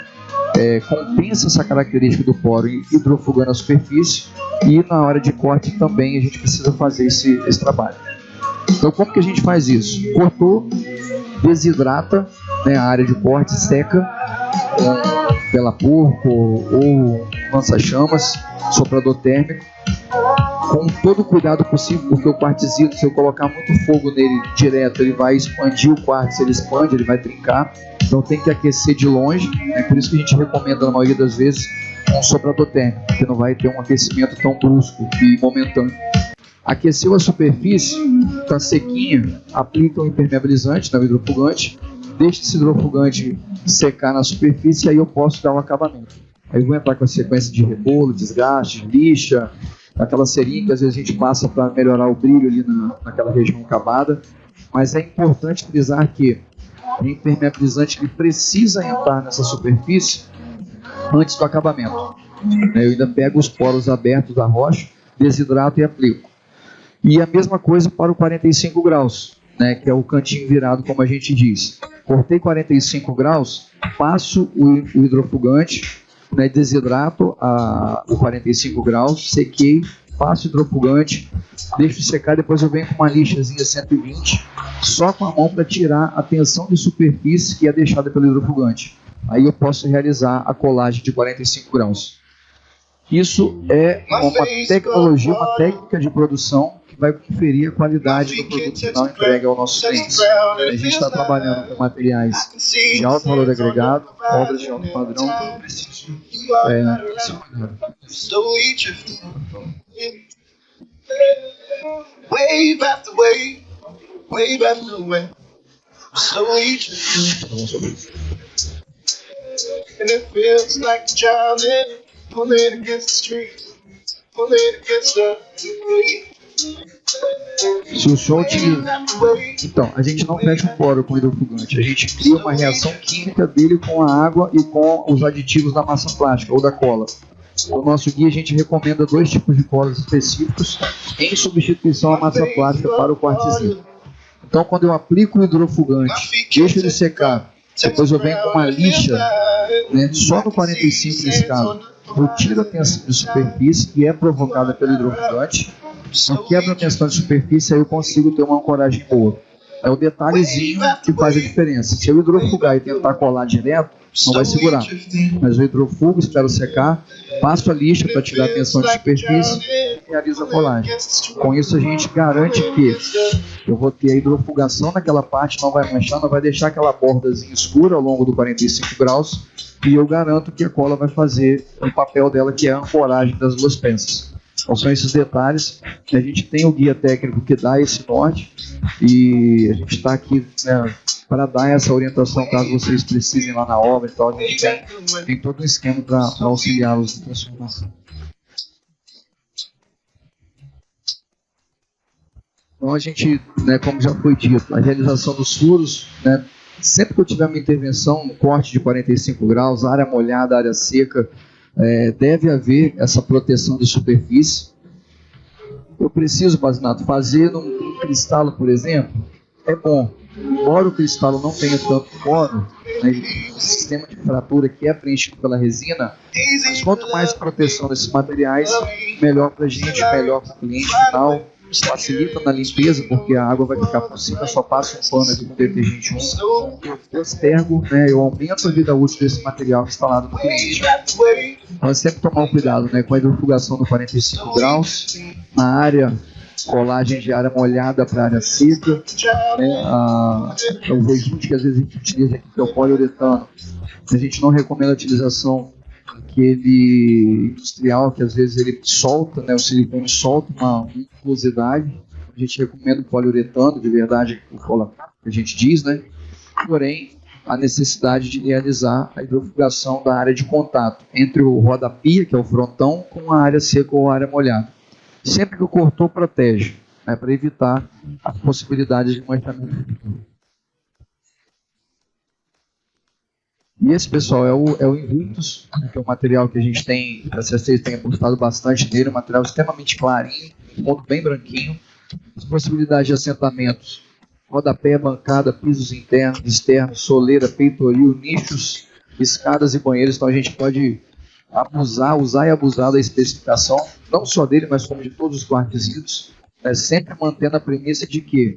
compensa essa característica do poro hidrofugando a superfície, e na hora de corte também a gente precisa fazer esse trabalho. Então como que a gente faz isso? Cortou, desidrata, né, a área de corte, seca pela porco ou lança-chamas, soprador térmico, com todo o cuidado possível, porque o quartzito, se eu colocar muito fogo nele direto, ele vai expandir o quartzo, ele expande, ele vai trincar, então tem que aquecer de longe, por isso que a gente recomenda na maioria das vezes um soprador térmico, que não vai ter um aquecimento tão brusco e momentâneo. Aqueceu a superfície, está sequinha, aplica um impermeabilizante, o hidrofugante, deixa esse hidrofugante secar na superfície e aí eu posso dar um acabamento. Aí vou entrar com a sequência de rebolo, desgaste, lixa, aquela cerinha que às vezes a gente passa para melhorar o brilho ali naquela região acabada, mas é importante frisar que o impermeabilizante ele precisa entrar nessa superfície antes do acabamento. Eu ainda pego os poros abertos da rocha, desidrato e aplico. E a mesma coisa para o 45 graus, que é o cantinho virado, como a gente diz. Cortei 45 graus, passo o hidrofugante, desidrato o 45 graus, sequei, passo o hidrofugante, deixo secar, depois eu venho com uma lixazinha 120, só com a mão para tirar a tensão de superfície que é deixada pelo hidrofugante. Aí eu posso realizar a colagem de 45 graus. Isso é uma tecnologia, uma técnica de produção que vai conferir a qualidade do produto final entregue ao nosso cliente. A gente está trabalhando com materiais de alto valor agregado, obras de alto padrão, Wave after wave, wave after wave, slowly drifting. And it feels like drowning, pulling against the street, pulling against the street. Se o sol te... Então, a gente não fecha o poro com o hidrofugante, a gente cria uma reação química dele com a água e com os aditivos da massa plástica ou da cola. No nosso guia a gente recomenda 2 tipos de colas específicos em substituição à massa plástica para o quartzito. Então quando eu aplico o hidrofugante, deixo ele secar, depois eu venho com uma lixa, só no 45 nesse caso, eu tiro a tensão de superfície que é provocada pelo hidrofugante, eu quebro a tensão de superfície e aí eu consigo ter uma ancoragem boa. É o detalhezinho que faz a diferença. Se eu hidrofugar e tentar colar direto, não vai segurar. Mas eu hidrofugo, espero secar, passo a lixa para tirar a tensão de superfície e realizo a colagem. Com isso a gente garante que eu vou ter a hidrofugação naquela parte, não vai manchar, não vai deixar aquela bordazinha escura ao longo do 45 graus e eu garanto que a cola vai fazer o papel dela, que é a ancoragem das duas peças. Então são esses detalhes. A gente tem o guia técnico que dá esse norte e a gente está aqui para dar essa orientação caso vocês precisem lá na obra. Então a gente tem todo um esquema para auxiliá-los na transformação. Então a gente, como já foi dito, a realização dos furos, sempre que eu tiver uma intervenção, um corte de 45 graus, área molhada, área seca, deve haver essa proteção de superfície. Eu preciso, Basinato, fazer num cristalo, por exemplo, é bom. Embora o cristalo não tenha tanto poro, o sistema de fratura que é preenchido pela resina, mas quanto mais proteção desses materiais, melhor para a gente, melhor para o cliente final. Facilita na limpeza, porque a água vai ficar por cima, só passa um pano aqui com detergente úmido. Eu postergo, eu aumento a vida útil desse material instalado no cliente. Então é sempre tomar um cuidado com a hidrofugação no 45 graus, na área, colagem de área molhada para área seca, o rejunte que às vezes a gente utiliza aqui, que é o poliuretano. A gente não recomenda a utilização aquele industrial que às vezes ele solta, o silicone solta uma viscosidade. A gente recomenda o poliuretano, de verdade, o cola que a gente diz, porém a necessidade de realizar a hidrofugação da área de contato entre o rodapia, que é o frontão, com a área seca ou a área molhada. Sempre que o cortou, protege, para evitar a possibilidade de manchamento. E esse, pessoal, é o Invictus, que é um material que a gente tem, a C6 tem apostado bastante nele, um material extremamente clarinho, ponto bem branquinho, as possibilidades de assentamentos, rodapé, bancada, pisos internos, externos, soleira, peitoril, nichos, escadas e banheiros. Então a gente pode usar e abusar da especificação, não só dele, mas como de todos os quartzitos, sempre mantendo a premissa de que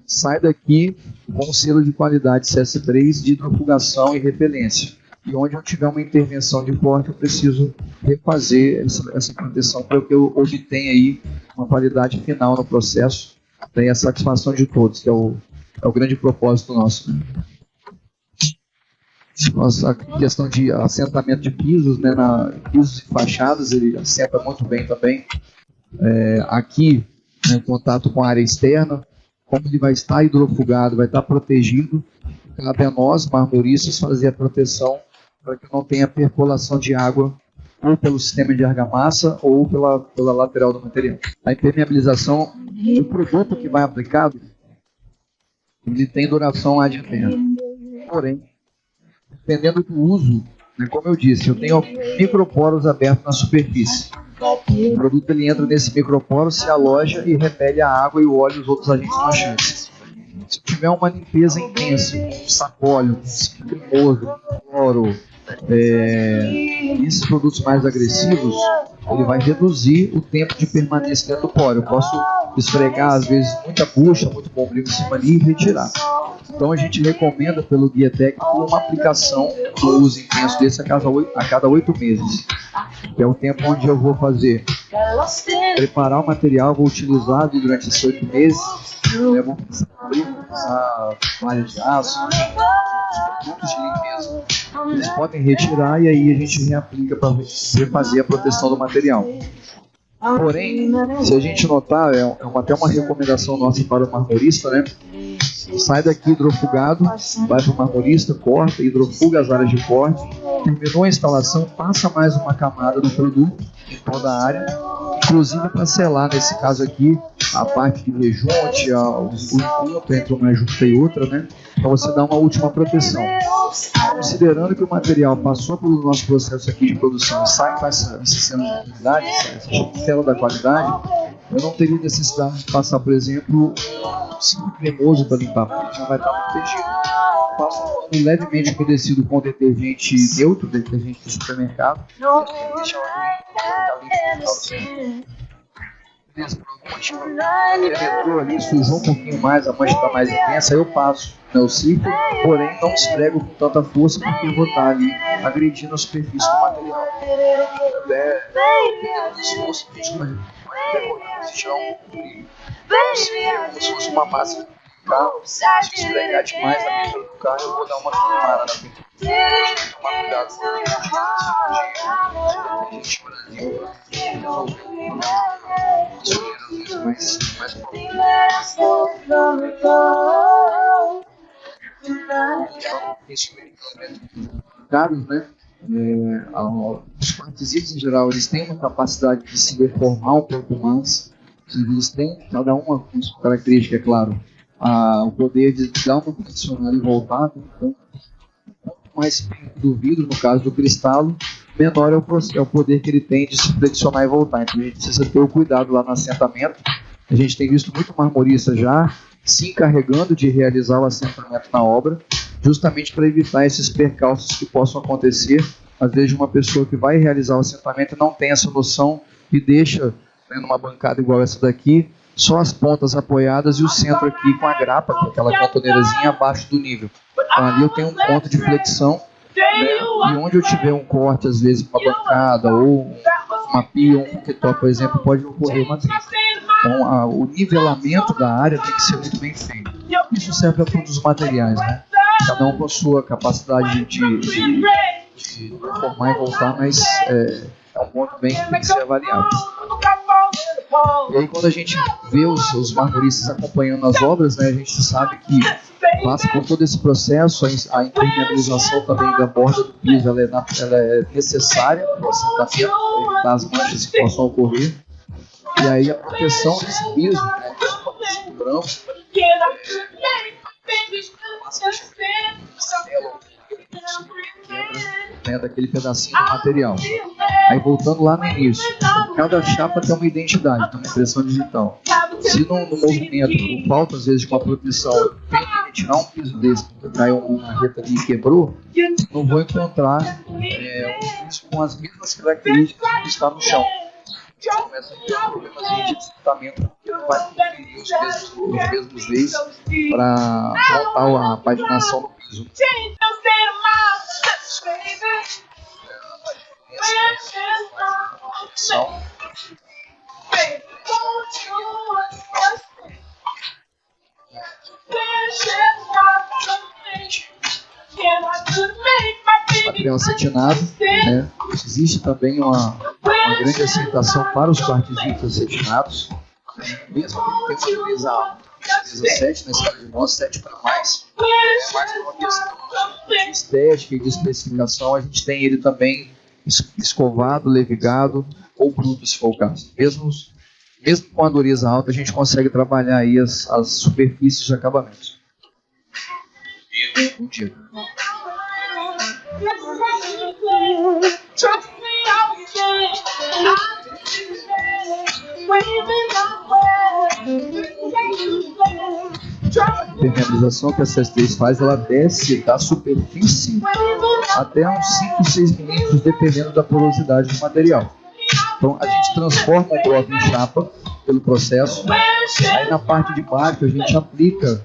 sai daqui com um selo de qualidade CS3 de hidrofugação e repelência. e onde eu tiver uma intervenção de corte, eu preciso refazer essa proteção para que eu obtenha aí uma qualidade final no processo, e a satisfação de todos, que é o grande propósito nosso. Nossa, a questão de assentamento de pisos, né, pisos e fachadas, ele assenta muito bem também. Aqui, né, em contato com a área externa, como ele vai estar hidrofugado, vai estar protegido, cabe a nós, marmoristas, fazer a proteção para que não tenha percolação de água ou pelo sistema de argamassa ou pela lateral do material. A impermeabilização, o produto que vai aplicado, ele tem duração ad eterno. Porém, dependendo do uso, né, como eu disse, eu tenho microporos abertos na superfície. O produto ele entra nesse microporo, se aloja e repele a água e o óleo e os outros agentes manchantes. Se tiver uma limpeza intensa, sapólio, cremoso, cloro, esses produtos mais agressivos, ele vai reduzir o tempo de permanência dentro do poro. Eu posso esfregar, às vezes, muita bucha, muito bombril em cima ali e retirar. Então a gente recomenda pelo guia técnico uma aplicação do uso intenso desse a cada 8 meses. Que é o tempo onde eu vou preparar o material, vou utilizar durante esses 8 meses. Vou usar malha de aço, produtos de limpeza. Eles podem retirar e aí a gente reaplica para fazer a proteção do material. Porém, se a gente notar, até uma recomendação nossa para o marmorista, né? Sai daqui hidrofugado, vai para o marmorista, corta, hidrofuga as áreas de corte, terminou a instalação, passa mais uma camada do produto em toda a área, inclusive para selar, nesse caso aqui, a parte de rejunte, o encontro entre uma junta e outra, né? Para você dar uma última proteção. Considerando que o material passou pelo nosso processo aqui de produção e sai com essa selo de qualidade, essa selo da qualidade, eu não teria necessidade de passar, por exemplo, um cremoso para limpar, porque já vai estar protegido. Passo um pano levemente umedecido com detergente neutro, detergente de supermercado. Deixa beleza, por algum motivo entrou ali, sujou um pouquinho mais, a mancha está mais intensa, aí eu passo, né, o ciclo, porém não esfrego com tanta força porque eu vou estar ali agredindo a superfície do material. Se fosse tirar um brilho, como se fosse uma massa de carro, se esfregar demais na pintura do carro, eu vou dar uma queimada na pintura. Tomar cuidado com a gente Brasil mais caros, né? Os quartzitos em geral eles têm uma capacidade de se deformar um pouco mais. Eles têm, cada uma com sua característica, é claro, o poder de dar uma flexionada e voltar. Então, quanto mais perto do vidro, no caso do cristalo, menor é o poder que ele tem de se flexionar e voltar. Então a gente precisa ter o cuidado lá no assentamento. A gente tem visto muito marmorista já se encarregando de realizar o assentamento na obra, justamente para evitar esses percalços que possam acontecer. Às vezes uma pessoa que vai realizar o assentamento não tem essa noção e deixa, né, numa bancada igual essa daqui, só as pontas apoiadas e o centro aqui com a grapa, com aquela cantoneirazinha abaixo do nível. Então ali eu tenho um ponto de flexão, né, e onde eu tiver um corte, às vezes uma bancada ou uma pia, um coquetel, por exemplo, pode ocorrer uma trinca. Então o nivelamento da área tem que ser muito bem feito. Isso serve para todos os materiais, né? Cada um com a sua capacidade de formar e voltar, mas é um ponto bem que tem que ser avaliado. E aí quando a gente vê os marmoristas acompanhando as obras, né, a gente sabe que passa por todo esse processo, a impermeabilização também da borda do piso, ela é necessária para o assentamento, para evitar as manchas que possam ocorrer. E aí a proteção desse piso, né, branco, daquele pedacinho do material. Aí voltando lá no início, cada chapa tem uma identidade, tem uma impressão digital. Se no movimento, por falta às vezes de uma proteção, eu tenho que retirar um piso desse, porque caiu uma reta ali e quebrou, não vou encontrar um piso com as mesmas características que está no chão. Começa a ter um problema de deslizamento, porque não vai conferir os mesmos veios para montar a paginação do piso. Material acetinado, né? Existe também uma grande aceitação para os quartzitos acetinados, mesmo que ele tenha uma dureza alta, dureza 7 na escala de Mohs, 7 para mais, mais por uma questão de estética e de especificação, a gente tem ele também escovado, levigado ou bruto, se for o caso. Mesmo com a dureza alta, a gente consegue trabalhar aí as superfícies de acabamento. Bom dia. A impermeabilização que a CS3 faz, ela desce da superfície até uns 5, 6 milímetros, dependendo da porosidade do material. Então a gente transforma o bloco em chapa pelo processo. Aí na parte de baixo a gente aplica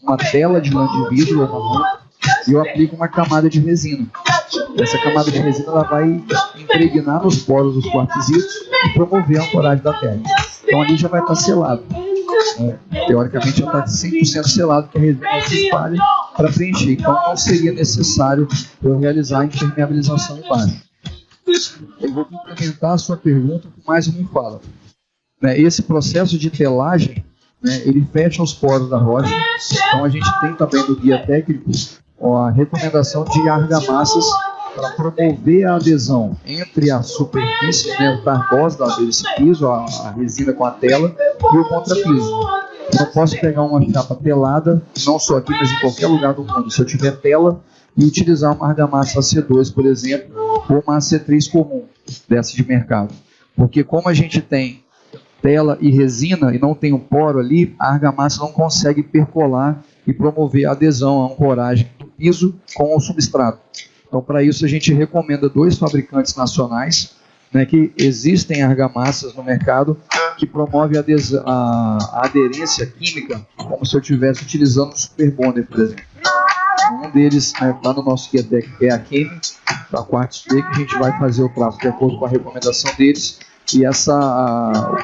uma tela de lã de vidro ou uma manta, e eu aplico uma camada de resina. Essa camada de resina ela vai impregnar nos poros dos quartzitos e promover a ancoragem da pele. Então ali já vai estar selado. Teoricamente já está 100% selado, que a resina se espalha para preencher. Então não seria necessário eu realizar a impermeabilização embaixo. Eu vou complementar a sua pergunta com mais uma fala. Esse processo de telagem, ele fecha os poros da rocha. Então a gente tem também no guia técnico a recomendação de argamassas para promover a adesão entre a superfície, o tarbose desse piso, a resina com a tela, e o contrapiso. Eu não posso pegar uma chapa telada, não só aqui, mas em qualquer lugar do mundo, se eu tiver tela, e utilizar uma argamassa AC2, por exemplo, ou uma AC3 comum, dessa de mercado. Porque como a gente tem tela e resina e não tem um poro ali, a argamassa não consegue percolar e promover a adesão, a ancoragem do piso com o substrato. Então, para isso, a gente recomenda 2 fabricantes nacionais, que existem argamassas no mercado que promovem a aderência química, como se eu estivesse utilizando um super bonder, por exemplo. Um deles está no nosso guia técnico, é a Kemi, da Quartz P, que a gente vai fazer o traço de acordo com a recomendação deles. E o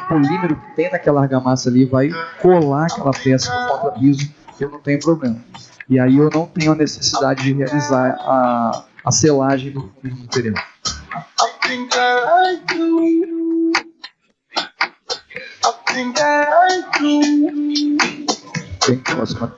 polímero que tem naquela argamassa ali vai colar aquela peça no contrapiso, eu não tenho problema. E aí eu não tenho a necessidade de realizar a selagem do fundo do material. Bem próximo.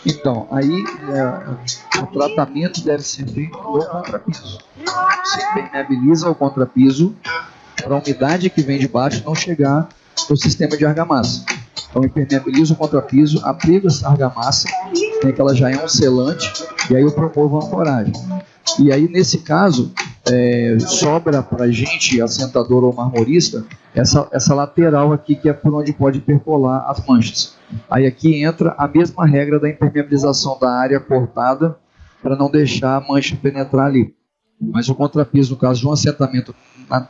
Então, aí o tratamento deve ser feito no contrapiso. Você impermeabiliza o contrapiso para a umidade que vem de baixo não chegar no sistema de argamassa. Então, impermeabiliza o contrapiso, aplico essa argamassa, que ela já é um selante, e aí eu promovo a ancoragem. E aí, nesse caso, sobra para a gente, assentador ou marmorista, essa lateral aqui, que é por onde pode percolar as manchas. Aí aqui entra a mesma regra da impermeabilização da área cortada, para não deixar a mancha penetrar ali. Mas o contrapiso, no caso de um assentamento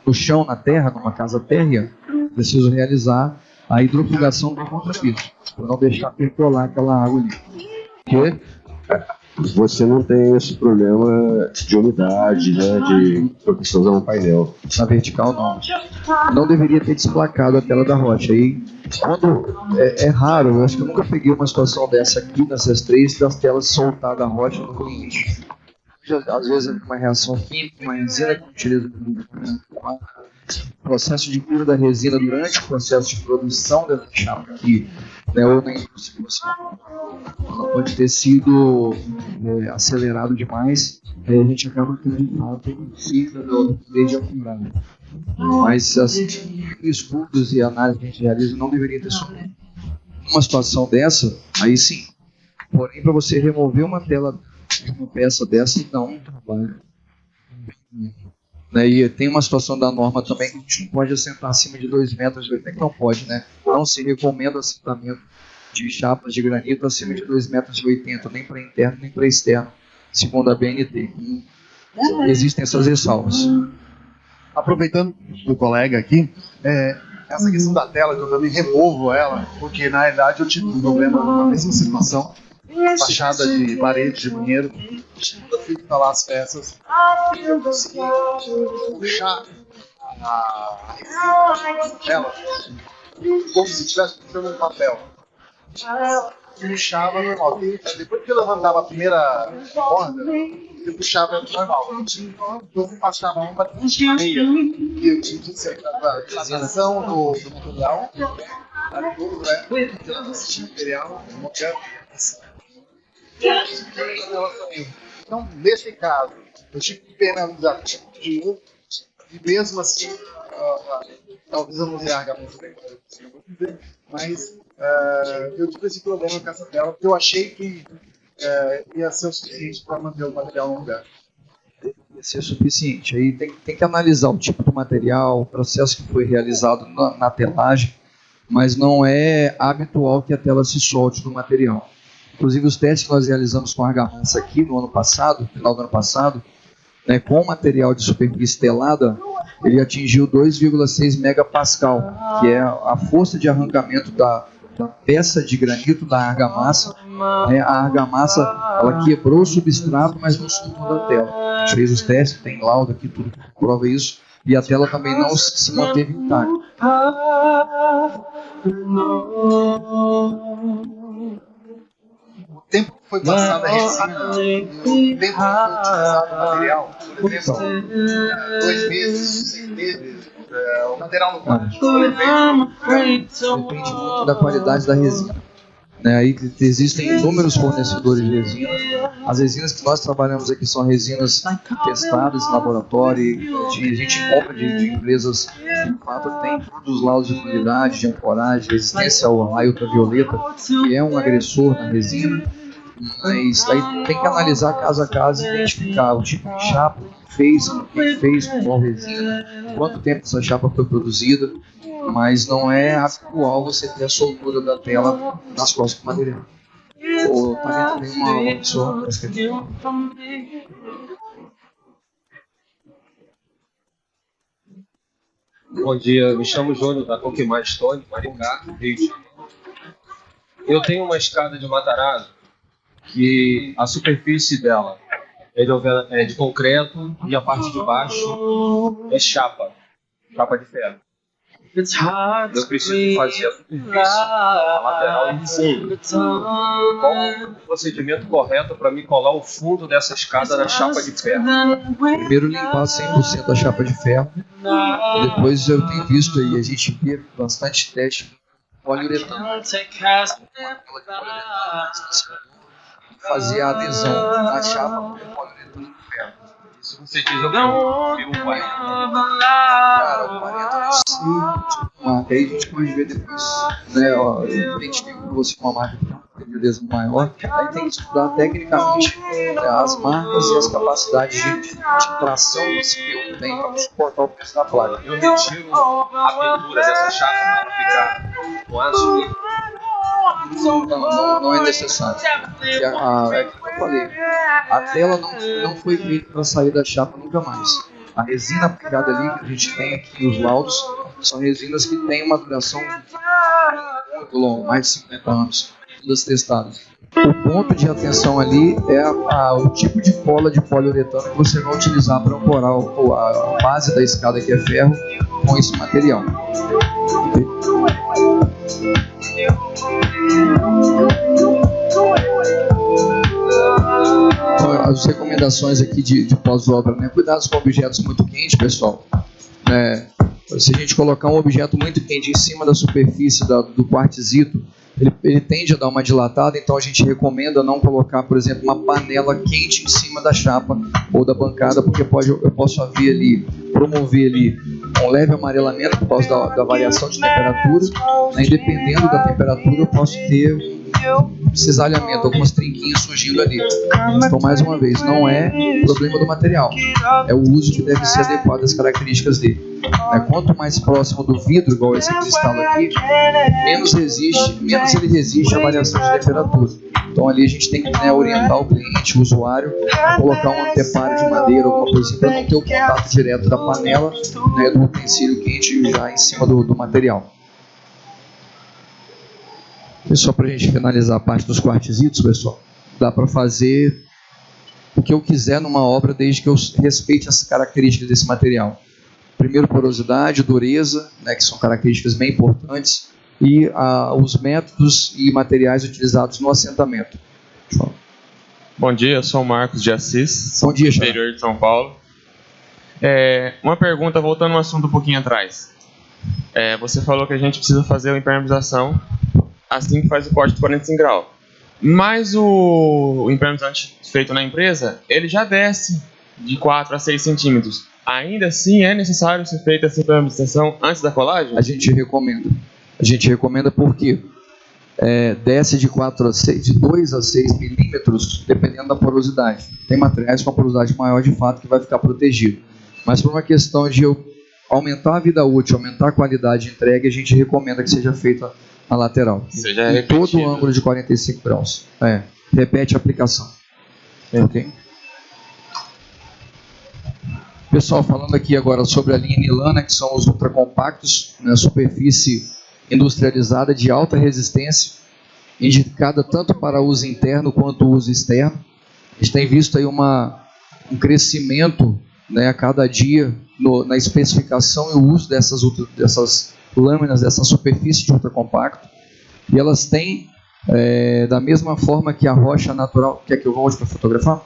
no chão, na terra, numa casa térrea, preciso realizar a hidrofugação do contrapiso, para não deixar percolar aquela água ali. Porque você não tem esse problema de umidade, de proteção no painel. Na vertical, não. Não deveria ter desplacado a tela da rocha. Aí, quando é raro, eu acho que eu nunca peguei uma situação dessa aqui na CS3, das telas soltar da rocha no cliente. Às vezes é uma reação química, uma resina que utiliza o processo de cura da resina durante o processo de produção dessa chapa aqui, ou na indústria. Ela pode ter sido acelerado demais, e a gente acaba tendo perda do meio de acumulado. Mas estudos e análises que a gente realiza não deveria ter sumido. Uma situação dessa, aí sim. Porém, para você remover uma tela de uma peça dessa, dá um trabalho né? E tem uma situação da norma também que a gente não pode assentar acima de 2 metros de 80, que não pode, né? Não se recomenda assentamento de chapas de granito acima de 2 metros de 80, nem para interno nem para externo, segundo a BNT. Existem essas ressalvas. Aproveitando do colega aqui, essa questão da tela, que eu também removo ela, porque na realidade eu tive um problema na mesma situação, fachada de parede de banheiro, eu fui instalar as peças, eu consegui puxar a resina dela como se estivesse puxando um papel. Puxava normal. Depois que eu levantava a primeira corda, eu puxava normal. Então eu passava uma para meia. E eu tinha que ser a hidratação do material, material, então, nesse caso, eu tive que penalizar de novo, e mesmo assim, talvez eu não larga muito bem, mas eu tive esse problema com essa tela, porque eu achei que ia ser o suficiente para manter o material no lugar. Ia ser suficiente. Aí tem que analisar o tipo do material, o processo que foi realizado na telagem, mas não é habitual que a tela se solte do material. Inclusive os testes que nós realizamos com a argamassa aqui no ano passado, final do ano passado, né, com material de superfície telada, ele atingiu 2,6 megapascal, que é a força de arrancamento da peça de granito da argamassa. A argamassa ela quebrou o substrato, mas não soltou da tela. A gente fez os testes, tem laudo aqui, tudo que prova isso, e a tela também não se manteve intacta. O tempo que foi passado a resina, o tempo que foi utilizado o material, por exemplo, 2 meses, 6 meses, o material no corte, Depende muito da qualidade da resina. Né? Aí existem inúmeros fornecedores de resina. As resinas que nós trabalhamos aqui são resinas testadas em laboratório. A gente compra de empresas que de fato têm todos os laudos de qualidade, de ancoragem, resistência ao raio ultravioleta, que é um agressor na resina. Mas daí tem que analisar caso a caso e identificar o tipo de chapa, quem fez, com qual resina, quanto tempo essa chapa foi produzida, mas não é habitual você ter a soltura da tela nas costas do material. Ou tá dentro de uma pessoa. Bom dia, me chamo Júnior da Coquimar Stone, Maricá, Rio de Janeiro. Eu tenho uma escada de Matarazzo que a superfície dela é de concreto e a parte de baixo é chapa de ferro. Eu preciso fazer a superfície, a lateral e o fundo. Qual o procedimento correto para me colar o fundo dessa escada na chapa de ferro? Primeiro limpar 100% a chapa de ferro. Depois eu tenho visto aí, a gente vê bastante teste poliuretano. Fazer a adesão da chapa com poliuretano de ferro. Isso você diz o 40. Cara, o 40 não sei. Aí a gente pode ver depois, né? Ó, eu identifico para você uma marca que tem um adesão maior. Aí tem que estudar tecnicamente as marcas e as capacidades de tração desse fio que tem para suportar o peso da placa. Eu retiro a pintura dessa chapa para ficar com aço. Não é necessário. É que eu falei, a tela não foi feita para sair da chapa nunca mais. A resina aplicada ali que a gente tem aqui, os laudos, são resinas que têm uma duração muito longa, mais de 50 anos, todas testadas. O ponto de atenção ali é o tipo de cola de poliuretano que você vai utilizar para ancorar a base da escada, que é ferro, com esse material. As recomendações aqui de pós-obra, né? Cuidados com objetos muito quentes, pessoal. Se a gente colocar um objeto muito quente em cima da superfície do quartzito, ele tende a dar uma dilatada, então a gente recomenda não colocar, por exemplo, uma panela quente em cima da chapa ou da bancada, porque eu posso promover ali um leve amarelamento por causa da variação de temperatura, né? E dependendo da temperatura eu posso ter cisalhamento, algumas trinquinhas surgindo ali. Então, mais uma vez, não é problema do material, é o uso que deve ser adequado às características dele. Quanto mais próximo do vidro, igual esse cristal aqui, menos ele resiste à variação de temperatura. Então ali a gente tem que orientar o cliente, o usuário, a colocar um anteparo de madeira, alguma coisa assim, para não ter o contato direto da panela, do utensílio quente já em cima do material. E só para a gente finalizar a parte dos quartzitos, pessoal, dá para fazer o que eu quiser numa obra desde que eu respeite as características desse material. Primeiro, porosidade, dureza, que são características bem importantes, e os métodos e materiais utilizados no assentamento. Bom dia, eu sou o Marcos de Assis, Bom dia, interior de São Paulo. Uma pergunta, voltando um assunto um pouquinho atrás. Você falou que a gente precisa fazer a impermeabilização assim que faz o corte de 45 graus. Mas o impermeabilizante feito na empresa, ele já desce de 4 a 6 centímetros. Ainda assim, é necessário ser feita essa impermeabilização antes da colagem? A gente recomenda porque desce de 2 a 6 milímetros, dependendo da porosidade. Tem materiais com a porosidade maior, de fato, que vai ficar protegido. Mas por uma questão de aumentar a vida útil, aumentar a qualidade de entrega, a gente recomenda que seja feita na lateral. Em todo o ângulo de 45 graus. Repete a aplicação. Ok? Pessoal, falando aqui agora sobre a linha Nilana, que são os ultracompactos, superfície industrializada de alta resistência, indicada tanto para uso interno quanto uso externo. A gente tem visto aí um crescimento a cada dia na especificação e o uso dessas lâminas, dessa superfície de ultracompacto. E elas têm, da mesma forma que a rocha natural... Quer que eu volte para fotografar?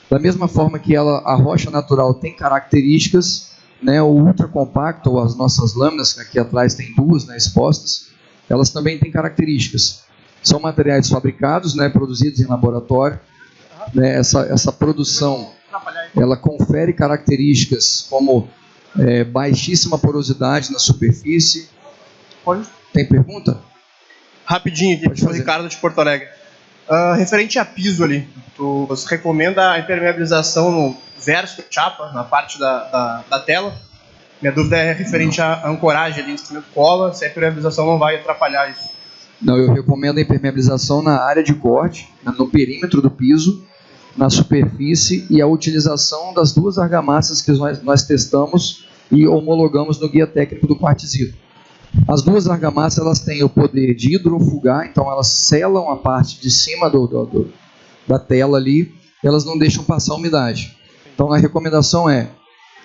Da mesma forma que a rocha natural tem características, o ultracompacto, ou as nossas lâminas, que aqui atrás tem duas expostas, elas também têm características. São materiais fabricados, produzidos em laboratório. Essa produção, ela confere características como baixíssima porosidade na superfície. Tem pergunta? Rapidinho aqui, o Ricardo de Porto Alegre. Referente a piso ali, você recomenda a impermeabilização no verso da chapa, na parte da tela? Minha dúvida é referente à ancoragem ali, instrumento cola, se a impermeabilização não vai atrapalhar isso. Não, eu recomendo a impermeabilização na área de corte, no perímetro do piso, na superfície, e a utilização das duas argamassas que nós testamos e homologamos no guia técnico do quartzito. As duas argamassas, elas têm o poder de hidrofugar, então elas selam a parte de cima da tela ali, elas não deixam passar a umidade. Então a recomendação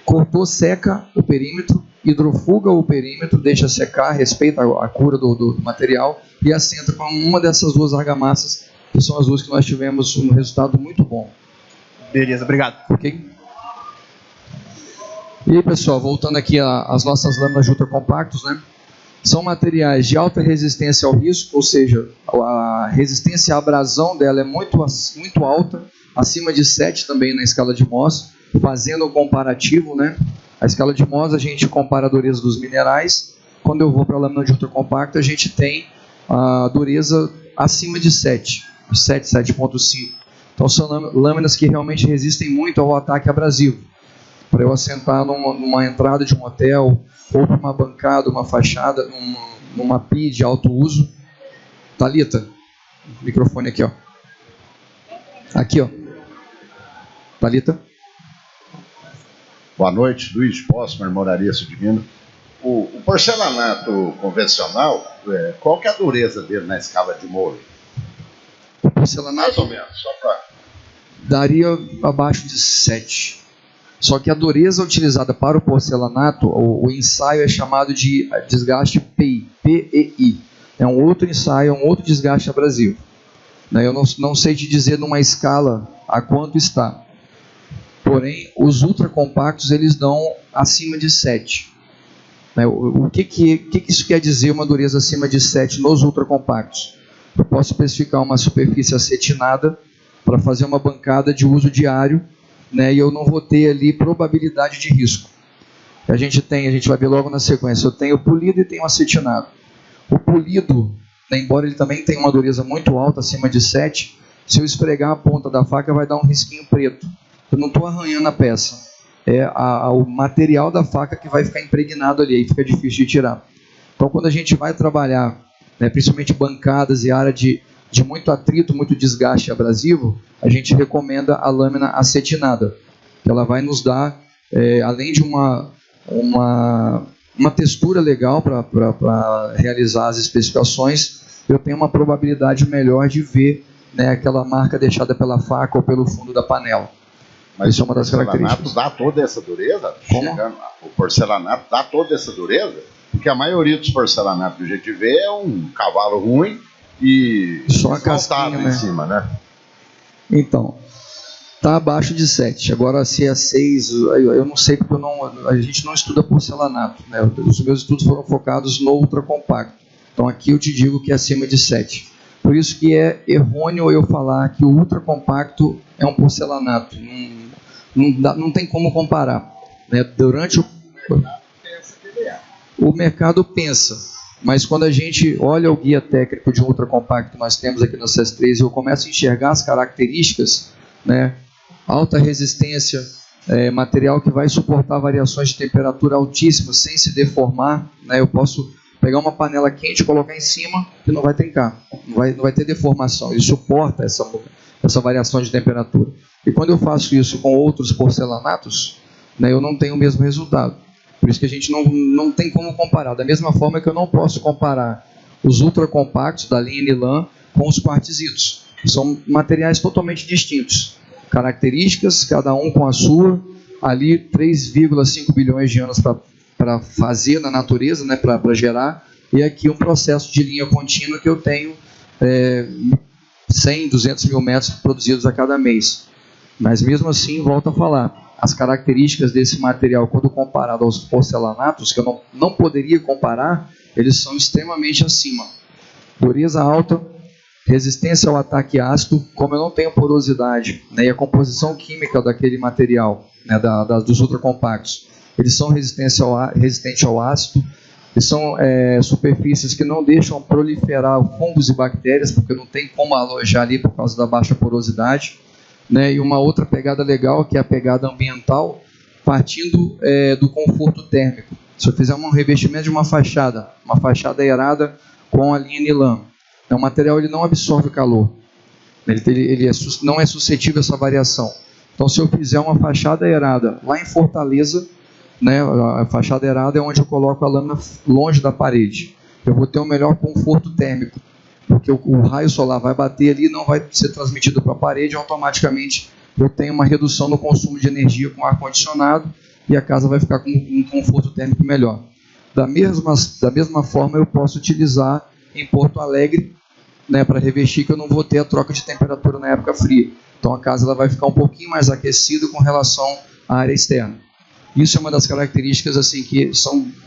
cortou, seca o perímetro, hidrofuga o perímetro, deixa secar, respeita a cura do material e assenta com uma dessas duas argamassas, que são as duas que nós tivemos um resultado muito bom. Beleza, obrigado. Ok? E aí, pessoal, voltando aqui às nossas lâminas de ultracompactos, são materiais de alta resistência ao risco, ou seja, a resistência à abrasão dela é muito alta, acima de 7 também na escala de Mohs, fazendo um comparativo, A escala de Mohs a gente compara a dureza dos minerais. Quando eu vou para a lâmina de ultracompacto, a gente tem a dureza acima de 7, 7,5. Então são lâminas que realmente resistem muito ao ataque abrasivo. Para eu assentar numa entrada de um hotel, ou para uma bancada, uma fachada, numa pia de alto uso. Thalita, microfone aqui, ó. Aqui, ó. Thalita. Boa noite, Luiz Possmer, Moraria Divino. O porcelanato convencional, qual que é a dureza dele na escala de Mohs? O porcelanato, mais ou menos, só para... daria abaixo de 7. Só que a dureza utilizada para o porcelanato, o ensaio é chamado de desgaste PEI, P-E-I. É um outro ensaio, um outro desgaste abrasivo. Eu não sei te dizer numa escala a quanto está. Porém, os ultracompactos, eles dão acima de 7. O que isso quer dizer, uma dureza acima de 7 nos ultracompactos? Eu posso especificar uma superfície acetinada para fazer uma bancada de uso diário, e eu não vou ter ali probabilidade de risco. A gente vai ver logo na sequência, eu tenho polido e tenho acetinado. O polido, né, embora ele também tenha uma dureza muito alta, acima de 7, se eu esfregar a ponta da faca vai dar um risquinho preto. Eu não estou arranhando a peça. É o material da faca que vai ficar impregnado ali, aí fica difícil de tirar. Então, quando a gente vai trabalhar, né, principalmente bancadas e área de muito atrito, muito desgaste abrasivo, a gente recomenda a lâmina acetinada, que ela vai nos dar, além de uma textura legal para realizar as especificações, eu tenho uma probabilidade melhor de ver, né, aquela marca deixada pela faca ou pelo fundo da panela. Mas isso é uma das características. O porcelanato dá toda essa dureza? Como? O porcelanato dá toda essa dureza? Porque a maioria dos porcelanatos que a gente vê é um cavalo ruim e só a casquinha, né? Em cima, né? Então, está abaixo de 7. Agora, se é 6, eu não sei, porque a gente não estuda porcelanato, né? Os meus estudos foram focados no ultra compacto. Então, aqui eu te digo que é acima de 7. Por isso que é errôneo eu falar que o ultra compacto é um porcelanato. Não tem como comparar, né? Durante o mercado pensa, mas quando a gente olha o guia técnico de ultra compacto que nós temos aqui no CS3 e eu começo a enxergar as características, né? Alta resistência, material que vai suportar variações de temperatura altíssimas sem se deformar, né? Eu posso pegar uma panela quente e colocar em cima que não vai trincar, não vai ter deformação, ele suporta essa variação de temperatura. E quando eu faço isso com outros porcelanatos, né, eu não tenho o mesmo resultado. Por isso que a gente não tem como comparar. Da mesma forma que eu não posso comparar os ultra compactos da linha Nilan com os quartzitos. São materiais totalmente distintos. Características, cada um com a sua. Ali 3,5 bilhões de anos para fazer na natureza, né, para gerar. E aqui um processo de linha contínua que eu tenho 100, 200 mil metros produzidos a cada mês. Mas mesmo assim, volto a falar, as características desse material, quando comparado aos porcelanatos, que eu não poderia comparar, eles são extremamente acima. Dureza alta, resistência ao ataque ácido, como eu não tenho porosidade, né, e a composição química daquele material, né, dos ultracompactos, eles são resistentes ao ácido, eles são superfícies que não deixam proliferar fungos e bactérias, porque não tem como alojar ali por causa da baixa porosidade. Né, e uma outra pegada legal, que é a pegada ambiental, partindo do conforto térmico. Se eu fizer um revestimento de uma fachada aerada com a linha Nilan, o material ele não absorve calor, ele não é suscetível a essa variação. Então, se eu fizer uma fachada aerada lá em Fortaleza, né, a fachada aerada é onde eu coloco a lâmina longe da parede, eu vou ter um melhor conforto térmico, porque o raio solar vai bater ali e não vai ser transmitido para a parede, e automaticamente eu tenho uma redução no consumo de energia com ar-condicionado e a casa vai ficar com um conforto térmico melhor. Da mesma forma, eu posso utilizar em Porto Alegre, né, para revestir, que eu não vou ter a troca de temperatura na época fria. Então a casa ela vai ficar um pouquinho mais aquecida com relação à área externa. Isso é uma das características assim, que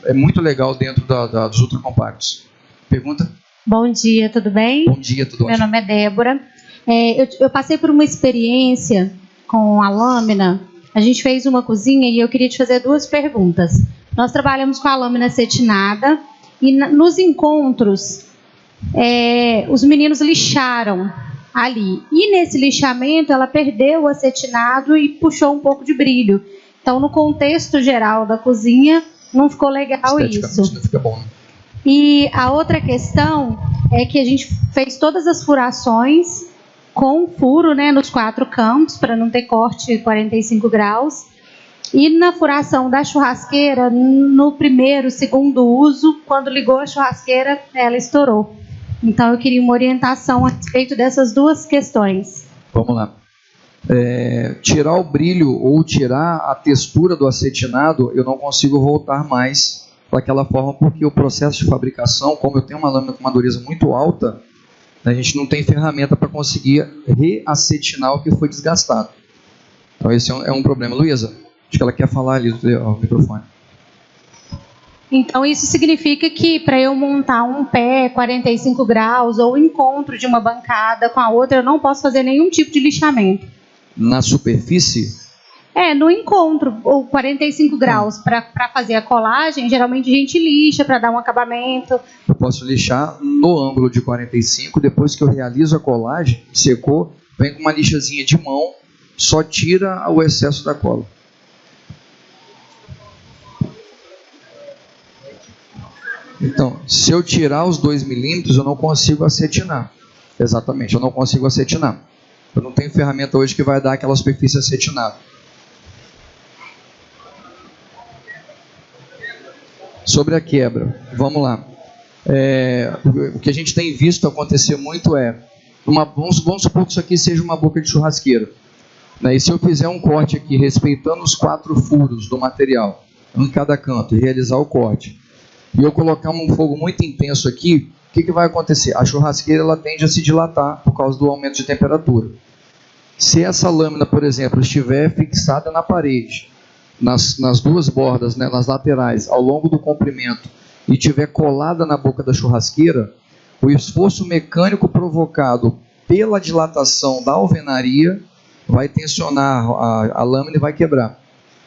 é muito legal dentro dos ultracompactos. Pergunta? Bom dia, tudo bem? Bom dia, tudo bem. Meu nome é Débora. Eu passei por uma experiência com a lâmina. A gente fez uma cozinha e eu queria te fazer 2 perguntas. Nós trabalhamos com a lâmina acetinada e nos encontros os meninos lixaram ali. E nesse lixamento ela perdeu o acetinado e puxou um pouco de brilho. Então, no contexto geral da cozinha, não ficou legal isso. Não fica bom, né? E a outra questão é que a gente fez todas as furações com furo, né, nos 4 cantos, para não ter corte 45 graus. E na furação da churrasqueira, no primeiro, segundo uso, quando ligou a churrasqueira, ela estourou. Então, eu queria uma orientação a respeito dessas 2 questões. Vamos lá. Tirar o brilho ou tirar a textura do acetinado, eu não consigo voltar mais daquela forma, porque o processo de fabricação, como eu tenho uma lâmina com uma dureza muito alta, a gente não tem ferramenta para conseguir reacetinar o que foi desgastado. Então esse é um problema. Luísa, acho que ela quer falar ali no microfone. Então isso significa que para eu montar um pé 45 graus ou encontro de uma bancada com a outra, eu não posso fazer nenhum tipo de lixamento. Na superfície, No encontro, ou 45 graus, para fazer a colagem, geralmente a gente lixa para dar um acabamento. Eu posso lixar no ângulo de 45, depois que eu realizo a colagem, secou, vem com uma lixazinha de mão, só tira o excesso da cola. Então, se eu tirar os 2 milímetros, eu não consigo acetinar. Exatamente, eu não consigo acetinar. Eu não tenho ferramenta hoje que vai dar aquela superfície acetinada. Sobre a quebra, vamos lá. O que a gente tem visto acontecer muito vamos supor que isso aqui seja uma boca de churrasqueira, né? E se eu fizer um corte aqui, respeitando os 4 furos do material, um em cada canto, e realizar o corte, e eu colocar um fogo muito intenso aqui, o que vai acontecer? A churrasqueira ela tende a se dilatar por causa do aumento de temperatura. Se essa lâmina, por exemplo, estiver fixada na parede, nas 2 bordas, né, nas laterais, ao longo do comprimento, e estiver colada na boca da churrasqueira, o esforço mecânico provocado pela dilatação da alvenaria vai tensionar a lâmina e vai quebrar.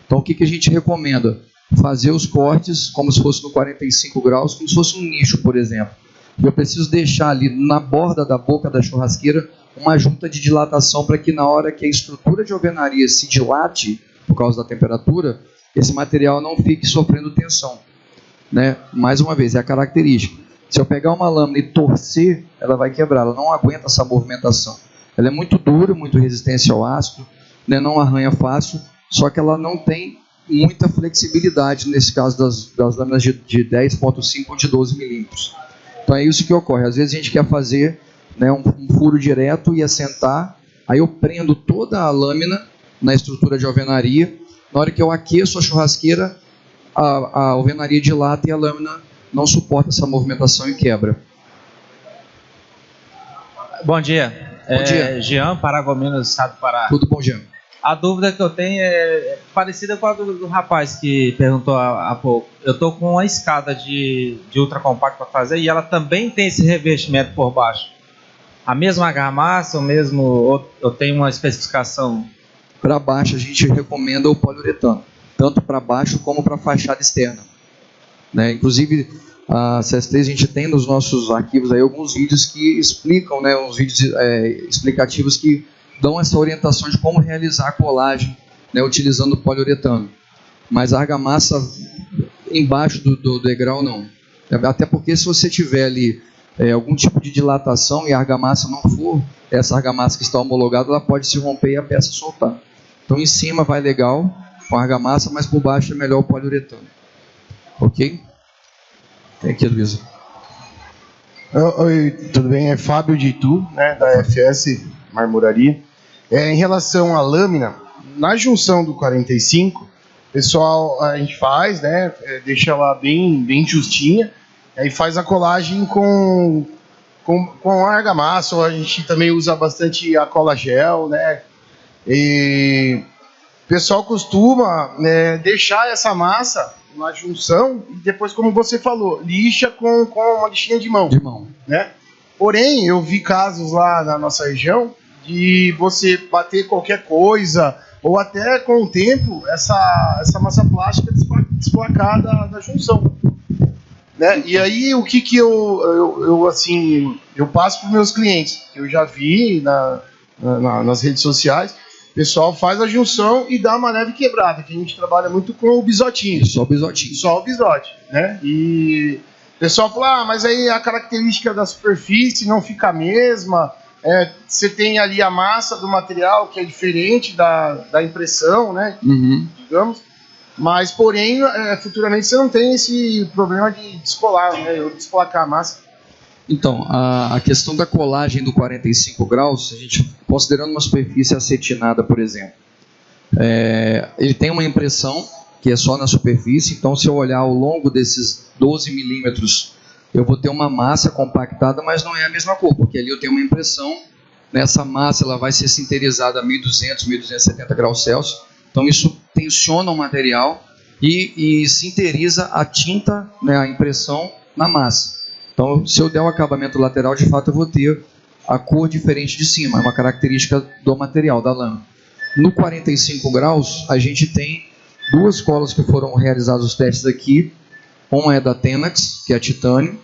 Então, o que a gente recomenda? Fazer os cortes como se fosse no 45 graus, como se fosse um nicho, por exemplo. E eu preciso deixar ali na borda da boca da churrasqueira uma junta de dilatação para que na hora que a estrutura de alvenaria se dilate, por causa da temperatura, esse material não fique sofrendo tensão, né? Mais uma vez, é a característica. Se eu pegar uma lâmina e torcer, ela vai quebrar, ela não aguenta essa movimentação. Ela é muito dura, muito resistente ao ácido, né? Não arranha fácil, só que ela não tem muita flexibilidade, nesse caso das lâminas de 10,5 ou de 12 milímetros. Então é isso que ocorre. Às vezes a gente quer fazer, né, um furo direto e assentar, aí eu prendo toda a lâmina na estrutura de alvenaria. Na hora que eu aqueço a churrasqueira, a alvenaria dilata e a lâmina não suporta essa movimentação e quebra. Bom dia. Bom dia. Jean, Paragominas, Estado do Pará. Tudo bom, Jean? A dúvida que eu tenho é parecida com a do rapaz que perguntou há pouco. Eu estou com uma escada de ultra compacto para fazer e ela também tem esse revestimento por baixo. A mesma argamassa, ou eu tenho uma especificação? Para baixo a gente recomenda o poliuretano, tanto para baixo como para a fachada externa, né? Inclusive a CS3 a gente tem nos nossos arquivos aí alguns vídeos que explicam, né, uns vídeos explicativos que dão essa orientação de como realizar a colagem, né, utilizando o poliuretano. Mas a argamassa embaixo do degrau não. Até porque se você tiver ali algum tipo de dilatação e a argamassa não for essa argamassa que está homologada, ela pode se romper e a peça soltar. Então em cima vai legal com a argamassa, mas por baixo é melhor o poliuretano. Ok? Tem aqui, Luísa. Oi, tudo bem? É Fábio de Itu, né, da FS Marmoraria. Em relação à lâmina, na junção do 45, pessoal, a gente faz, né, deixa ela bem justinha, aí faz a colagem com a argamassa, ou a gente também usa bastante a cola gel, né, e o pessoal costuma deixar essa massa na junção e depois, como você falou, lixa com uma lixinha de mão. Né? Porém, eu vi casos lá na nossa região de você bater qualquer coisa, ou até com o tempo, essa massa plástica desplacar da junção. Né? E aí, o que eu passo para os meus clientes? Eu já vi nas redes sociais, o pessoal faz a junção e dá uma leve quebrada, que a gente trabalha muito com o bisotinho. Só o bisotinho. Só o bisote, né? E o pessoal fala, mas aí a característica da superfície não fica a mesma. Você tem ali a massa do material, que é diferente da impressão, né? Uhum. Digamos. Mas, porém, futuramente você não tem esse problema de descolar, né? Ou desplacar a massa. Então, a questão da colagem do 45 graus, a gente, considerando uma superfície acetinada, por exemplo, ele tem uma impressão que é só na superfície, então se eu olhar ao longo desses 12 milímetros, eu vou ter uma massa compactada, mas não é a mesma cor, porque ali eu tenho uma impressão, nessa massa ela vai ser sinterizada a 1200, 1270 graus Celsius, então isso tensiona o material e sinteriza a tinta, né, a impressão na massa. Então, se eu der o acabamento lateral, de fato eu vou ter a cor diferente de cima, é uma característica do material, da lâmina. No 45 graus, a gente tem duas colas que foram realizados os testes aqui. Uma é da Tenax, que é a titânio,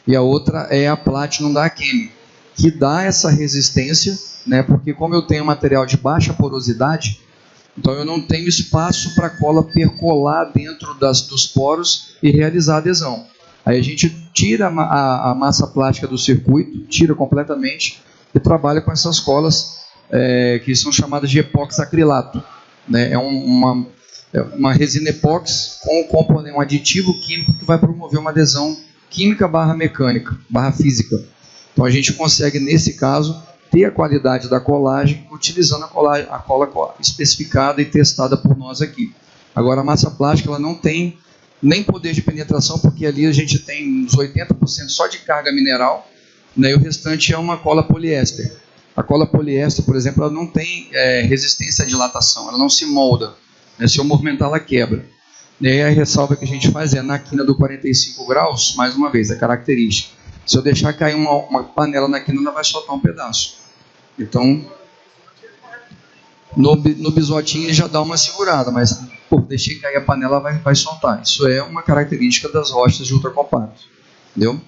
e a outra é a Platinum da Akemi, que dá essa resistência, né? Porque como eu tenho material de baixa porosidade, então eu não tenho espaço para a cola percolar dentro dos poros e realizar adesão. Aí a gente tira a massa plástica do circuito, tira completamente e trabalha com essas colas que são chamadas de epóxi-acrilato, né? É uma resina epóxi com um aditivo químico que vai promover uma adesão química barra mecânica, barra física. Então a gente consegue, nesse caso, ter a qualidade da colagem utilizando a cola especificada e testada por nós aqui. Agora a massa plástica ela não tem nem poder de penetração, porque ali a gente tem uns 80% só de carga mineral, né, e o restante é uma cola poliéster. A cola poliéster, por exemplo, ela não tem resistência à dilatação, ela não se molda, né, se eu movimentar ela quebra. E aí a ressalva que a gente faz é na quina do 45 graus, mais uma vez, é característica. Se eu deixar cair uma panela na quina, ela vai soltar um pedaço. Então, no bisotinho ele já dá uma segurada, mas deixei cair a panela, vai soltar. Isso é uma característica das rochas de ultracompacto. Entendeu?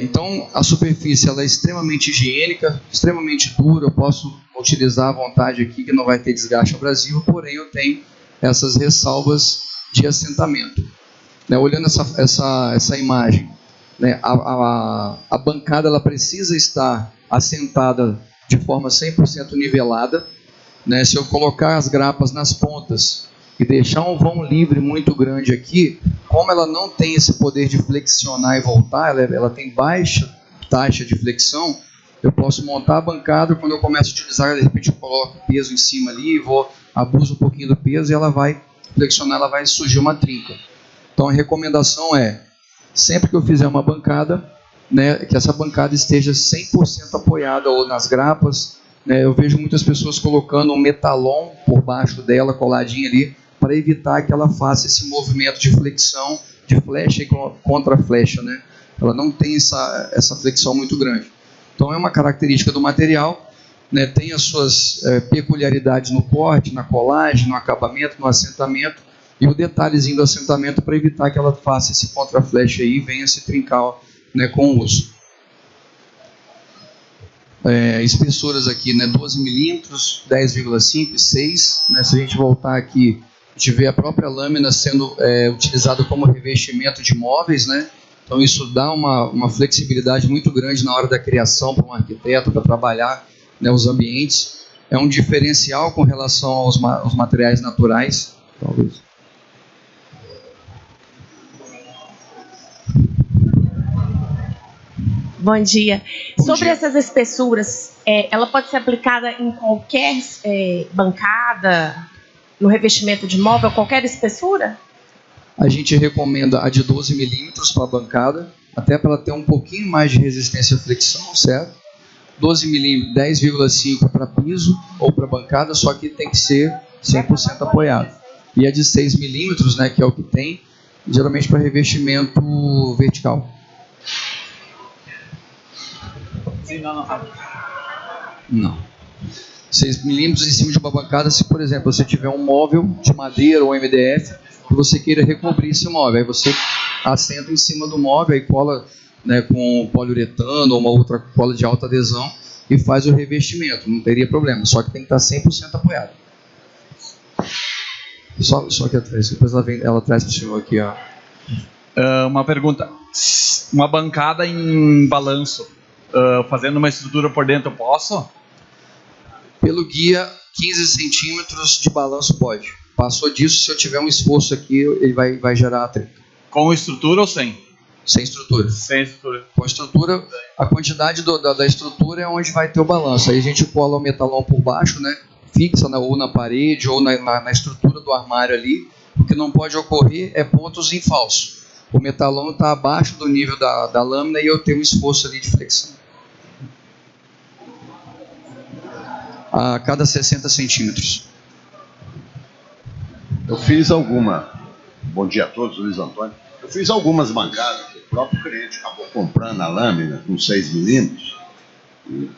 Então, a superfície ela é extremamente higiênica, extremamente dura. Eu posso utilizar à vontade aqui, que não vai ter desgaste abrasivo, porém eu tenho essas ressalvas de assentamento. Né, olhando essa imagem, né, a bancada ela precisa estar assentada de forma 100% nivelada, né? Se eu colocar as grapas nas pontas e deixar um vão livre muito grande aqui, como ela não tem esse poder de flexionar e voltar, ela tem baixa taxa de flexão, eu posso montar a bancada, quando eu começo a utilizar, de repente eu coloco o peso em cima ali, abuso um pouquinho do peso e ela vai flexionar, ela vai surgir uma trinca. Então a recomendação é, sempre que eu fizer uma bancada, né, que essa bancada esteja 100% apoiada ou nas grapas, né, eu vejo muitas pessoas colocando um metalon por baixo dela, coladinho ali, para evitar que ela faça esse movimento de flexão, de flecha e contra flecha, né? Ela não tem essa flexão muito grande. Então é uma característica do material, né, tem as suas peculiaridades no porte, na colagem, no acabamento, no assentamento, e o detalhezinho do assentamento para evitar que ela faça esse contra-flecha aí e venha se trincar, né, com o uso. Espessuras aqui, né, 12 milímetros, 10,5 e 6. Né, se a gente voltar aqui, a gente vê a própria lâmina sendo utilizada como revestimento de móveis, né? Então isso dá uma flexibilidade muito grande na hora da criação para um arquiteto, para trabalhar, né, os ambientes. É um diferencial com relação aos materiais naturais, talvez. Bom dia. Sobre essas espessuras, ela pode ser aplicada em qualquer bancada, no revestimento de móvel, qualquer espessura? A gente recomenda a de 12 milímetros para a bancada, até para ela ter um pouquinho mais de resistência à fricção, certo? 12 milímetros, 10,5 para piso ou para bancada, só que tem que ser 100% apoiado. E a de 6 milímetros, né, que é o que tem, geralmente para revestimento vertical. Não. 6 milímetros em cima de uma bancada, se por exemplo você tiver um móvel de madeira ou MDF que você queira recobrir esse móvel, aí você assenta em cima do móvel e cola, né, com poliuretano ou uma outra cola de alta adesão e faz o revestimento, não teria problema, só que tem que estar 100% apoiado. Só aqui atrás, depois ela traz para o senhor aqui, ó. Uma pergunta, uma bancada em balanço, fazendo uma estrutura por dentro, eu posso? Pelo guia, 15 centímetros de balanço pode. Passou disso, se eu tiver um esforço aqui, ele vai gerar a trinca. Com estrutura ou sem? Sem estrutura. Sem estrutura. Com estrutura, a quantidade da estrutura é onde vai ter o balanço. Aí a gente cola o metalon por baixo, né? Fixa ou na parede ou na estrutura do armário ali. O que não pode ocorrer é pontos em falso. O metalon está abaixo do nível da lâmina e eu tenho um esforço ali de flexão. A cada 60 centímetros. Eu fiz bom dia a todos, Luiz Antônio. Eu fiz algumas bancadas, o próprio cliente acabou comprando a lâmina com 6 milímetros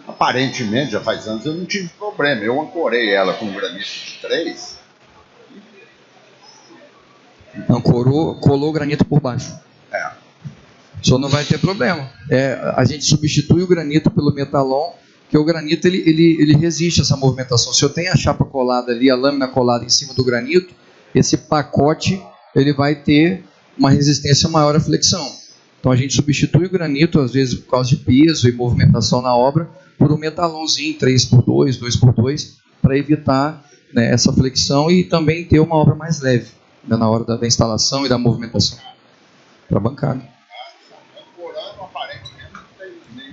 Aparentemente, já faz anos, eu não tive problema. Eu ancorei ela com granito de 3. Ancorou, colou o granito por baixo. Só não vai ter problema. A gente substitui o granito pelo metalon, que o granito ele resiste a essa movimentação. Se eu tenho a chapa colada ali, a lâmina colada em cima do granito, esse pacote ele vai ter uma resistência maior à flexão. Então a gente substitui o granito, às vezes por causa de peso e movimentação na obra, por um metalonzinho 3x2, 2x2, para evitar, né, essa flexão e também ter uma obra mais leve, né, na hora da instalação e da movimentação para a bancada.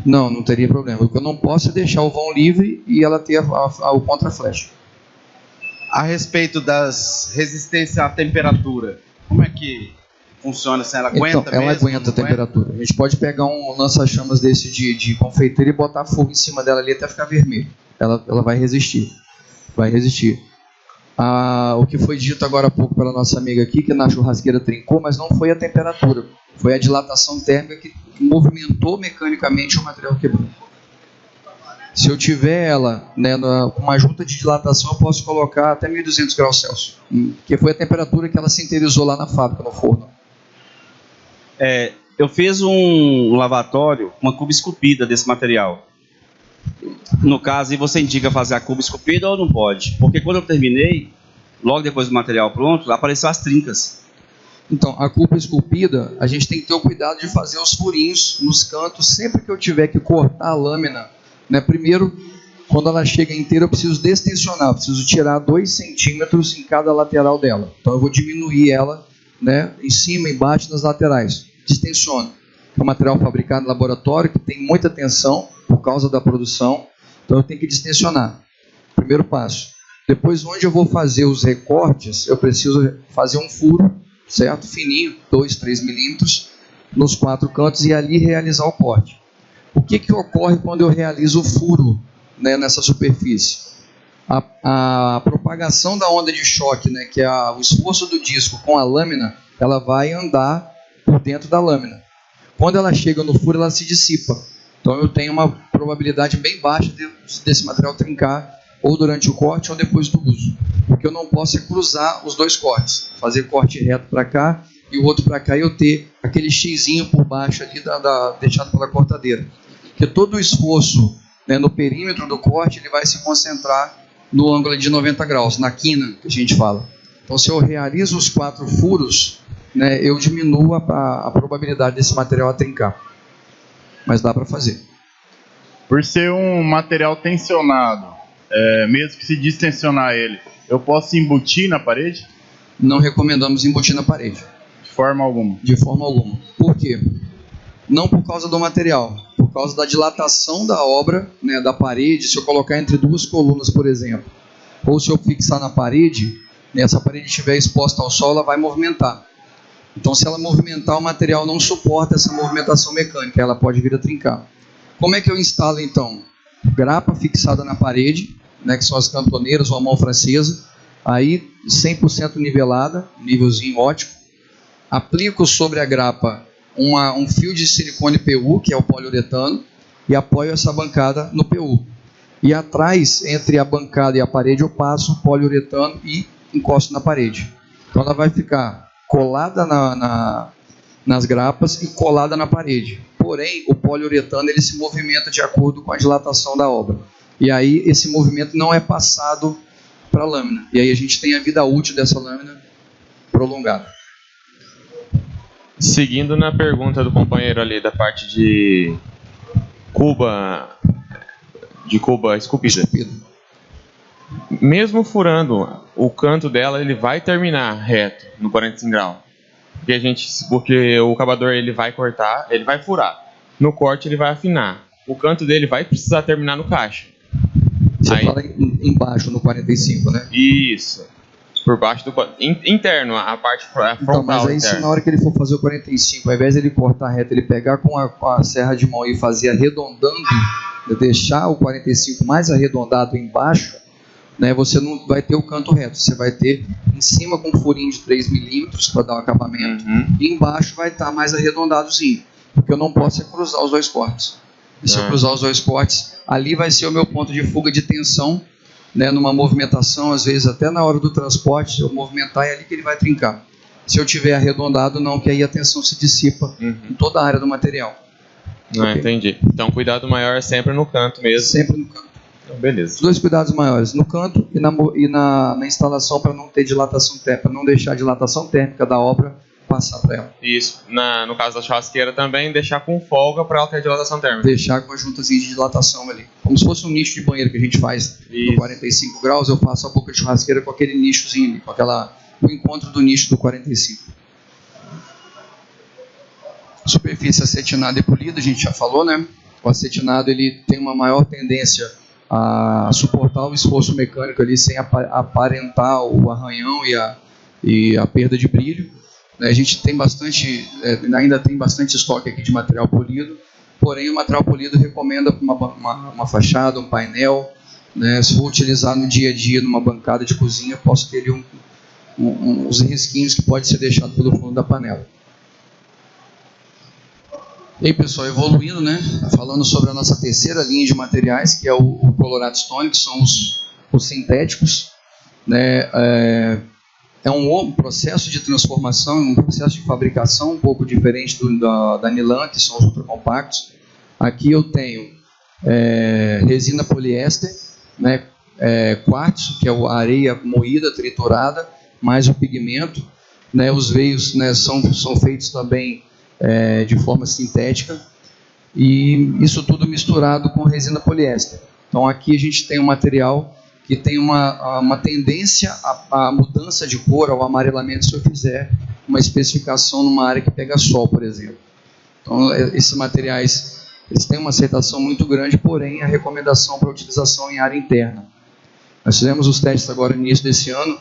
Não teria problema. O que eu não posso é deixar o vão livre e ela ter o contra-flecha. A respeito das resistências à temperatura, como é que funciona? Se ela aguenta então, ela mesmo? Aguenta a temperatura. A gente pode pegar um lança-chamas desse de confeiteiro e botar fogo em cima dela ali até ficar vermelho. Ela vai resistir. Vai resistir. O que foi dito agora há pouco pela nossa amiga aqui, que na churrasqueira trincou, mas não foi a temperatura. Foi a dilatação térmica que movimentou mecanicamente o material quebrando. Se eu tiver ela, né, com uma junta de dilatação, eu posso colocar até 1.200 graus Celsius, que foi a temperatura que ela sinterizou lá na fábrica, no forno. Eu fiz um lavatório, uma cuba esculpida desse material. No caso, e você indica fazer a cuba esculpida ou não pode? Porque quando eu terminei, logo depois do material pronto, apareceu as trincas. Então, a cuba esculpida, a gente tem que ter o cuidado de fazer os furinhos nos cantos, sempre que eu tiver que cortar a lâmina, né? Primeiro, quando ela chega inteira, eu preciso destensionar, eu preciso tirar 2 centímetros em cada lateral dela. Então, eu vou diminuir ela, né, em cima e embaixo nas laterais. Distensiono. É um material fabricado no laboratório que tem muita tensão por causa da produção, então eu tenho que distensionar. Primeiro passo. Depois, onde eu vou fazer os recortes, eu preciso fazer um furo, certo? Fininho, 2, 3 milímetros, nos 4 cantos e ali realizar o corte. O que ocorre quando eu realizo o furo, né, nessa superfície? A propagação da onda de choque, né, que é o esforço do disco com a lâmina, ela vai andar por dentro da lâmina. Quando ela chega no furo, ela se dissipa. Então eu tenho uma probabilidade bem baixa desse material trincar ou durante o corte ou depois do uso. O que eu não posso é cruzar os 2 cortes, fazer corte reto para cá e o outro para cá e eu ter aquele xizinho por baixo ali deixado pela cortadeira. Porque todo o esforço, né, no perímetro do corte, ele vai se concentrar no ângulo de 90 graus, na quina que a gente fala. Então se eu realizo os 4 furos, né, eu diminuo a probabilidade desse material a trincar. Mas dá para fazer. Por ser um material tensionado, mesmo que se distensionar ele, eu posso embutir na parede? Não recomendamos embutir na parede. De forma alguma? De forma alguma. Por quê? Não por causa do material, por causa da dilatação da obra, né, da parede. Se eu colocar entre 2 colunas, por exemplo, ou se eu fixar na parede, né, essa parede estiver exposta ao sol, ela vai movimentar. Então, se ela movimentar, o material não suporta essa movimentação mecânica, ela pode vir a trincar. Como é que eu instalo, então? Grapa fixada na parede, né, que são as cantoneiras ou a mão francesa, aí 100% nivelada, nívelzinho ótimo. Aplico sobre a grapa um fio de silicone PU, que é o poliuretano, e apoio essa bancada no PU. E atrás, entre a bancada e a parede, eu passo o poliuretano e encosto na parede. Então, ela vai ficar colada nas grapas e colada na parede. Porém, o poliuretano ele se movimenta de acordo com a dilatação da obra. E aí esse movimento não é passado para a lâmina. E aí a gente tem a vida útil dessa lâmina prolongada. Seguindo na pergunta do companheiro ali da parte de cuba esculpida. Mesmo furando o canto dela, ele vai terminar reto no 45 graus. Porque o cavador ele vai cortar, ele vai furar. No corte ele vai afinar. O canto dele vai precisar terminar no caixa. Você fala embaixo no 45, né? Isso. Por baixo do interno, a parte frontal. Então, mas aí se na hora que ele for fazer o 45, ao invés de ele cortar reto, ele pegar com a serra de mão e fazer arredondando, deixar o 45 mais arredondado embaixo, né, você não vai ter o canto reto, você vai ter em cima com um furinho de 3 milímetros para dar um acabamento, e embaixo vai estar mais arredondadozinho, porque eu não posso é cruzar os 2 cortes. E se eu cruzar os 2 cortes, ali vai ser o meu ponto de fuga de tensão, né, numa movimentação, às vezes até na hora do transporte, se eu movimentar, é ali que ele vai trincar. Se eu tiver arredondado, não, que aí a tensão se dissipa em toda a área do material. Okay. Entendi. Então, cuidado maior é sempre no canto mesmo. Sempre no canto. Então, beleza. Os dois cuidados maiores, no canto e na instalação, para não ter dilatação térmica, para não deixar a dilatação térmica da obra passar para ela. Isso. No caso da churrasqueira também, deixar com folga para ela ter dilatação térmica. Deixar com a juntazinha de dilatação ali. Como se fosse um nicho de banheiro que a gente faz no 45 graus, eu faço a boca de churrasqueira com aquele nichozinho, com o encontro do nicho do 45. Superfície acetinada e polida, a gente já falou, né? O acetinado ele tem uma maior tendência a suportar o esforço mecânico ali sem aparentar o arranhão e a perda de brilho. A gente tem ainda tem bastante estoque aqui de material polido, porém o material polido recomenda uma fachada, um painel, né? Se for utilizar no dia a dia numa bancada de cozinha, posso ter ali uns risquinhos que pode ser deixado pelo fundo da panela. E aí, pessoal, evoluindo, né? Falando sobre a nossa terceira linha de materiais, que é o Colorado Stone, que são os sintéticos, né? É um processo de transformação, um processo de fabricação um pouco diferente da Nilan, que são os ultracompactos. Aqui eu tenho resina poliéster, né? Quartzo, que é a areia moída, triturada, mais o pigmento, né? Os veios, né, são feitos também de forma sintética, e isso tudo misturado com resina poliéster. Então aqui a gente tem um material que tem uma tendência à mudança de cor, ao amarelamento, se eu fizer uma especificação numa área que pega sol, por exemplo. Então esses materiais eles têm uma aceitação muito grande, porém a recomendação para utilização em área interna. Nós fizemos os testes agora no início desse ano,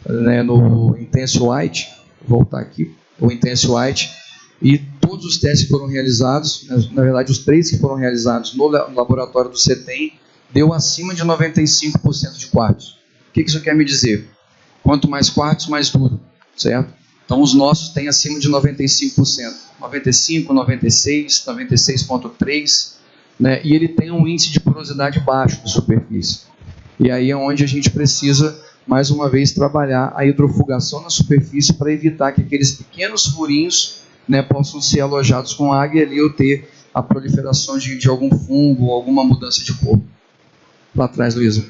né, no Intense White, vou voltar aqui, o Intense White, e todos os testes que foram realizados, na verdade os 3 que foram realizados no laboratório do CETEM, deu acima de 95% de quartzo. O que isso quer me dizer? Quanto mais quartzo, mais duro, certo? Então os nossos têm acima de 95%, 95, 96, 96,3%, né? E ele tem um índice de porosidade baixo de superfície. E aí é onde a gente precisa, mais uma vez, trabalhar a hidrofugação na superfície para evitar que aqueles pequenos furinhos, né, possam ser alojados com água e ali eu ter a proliferação de algum fungo ou alguma mudança de cor. Lá atrás, Luísa.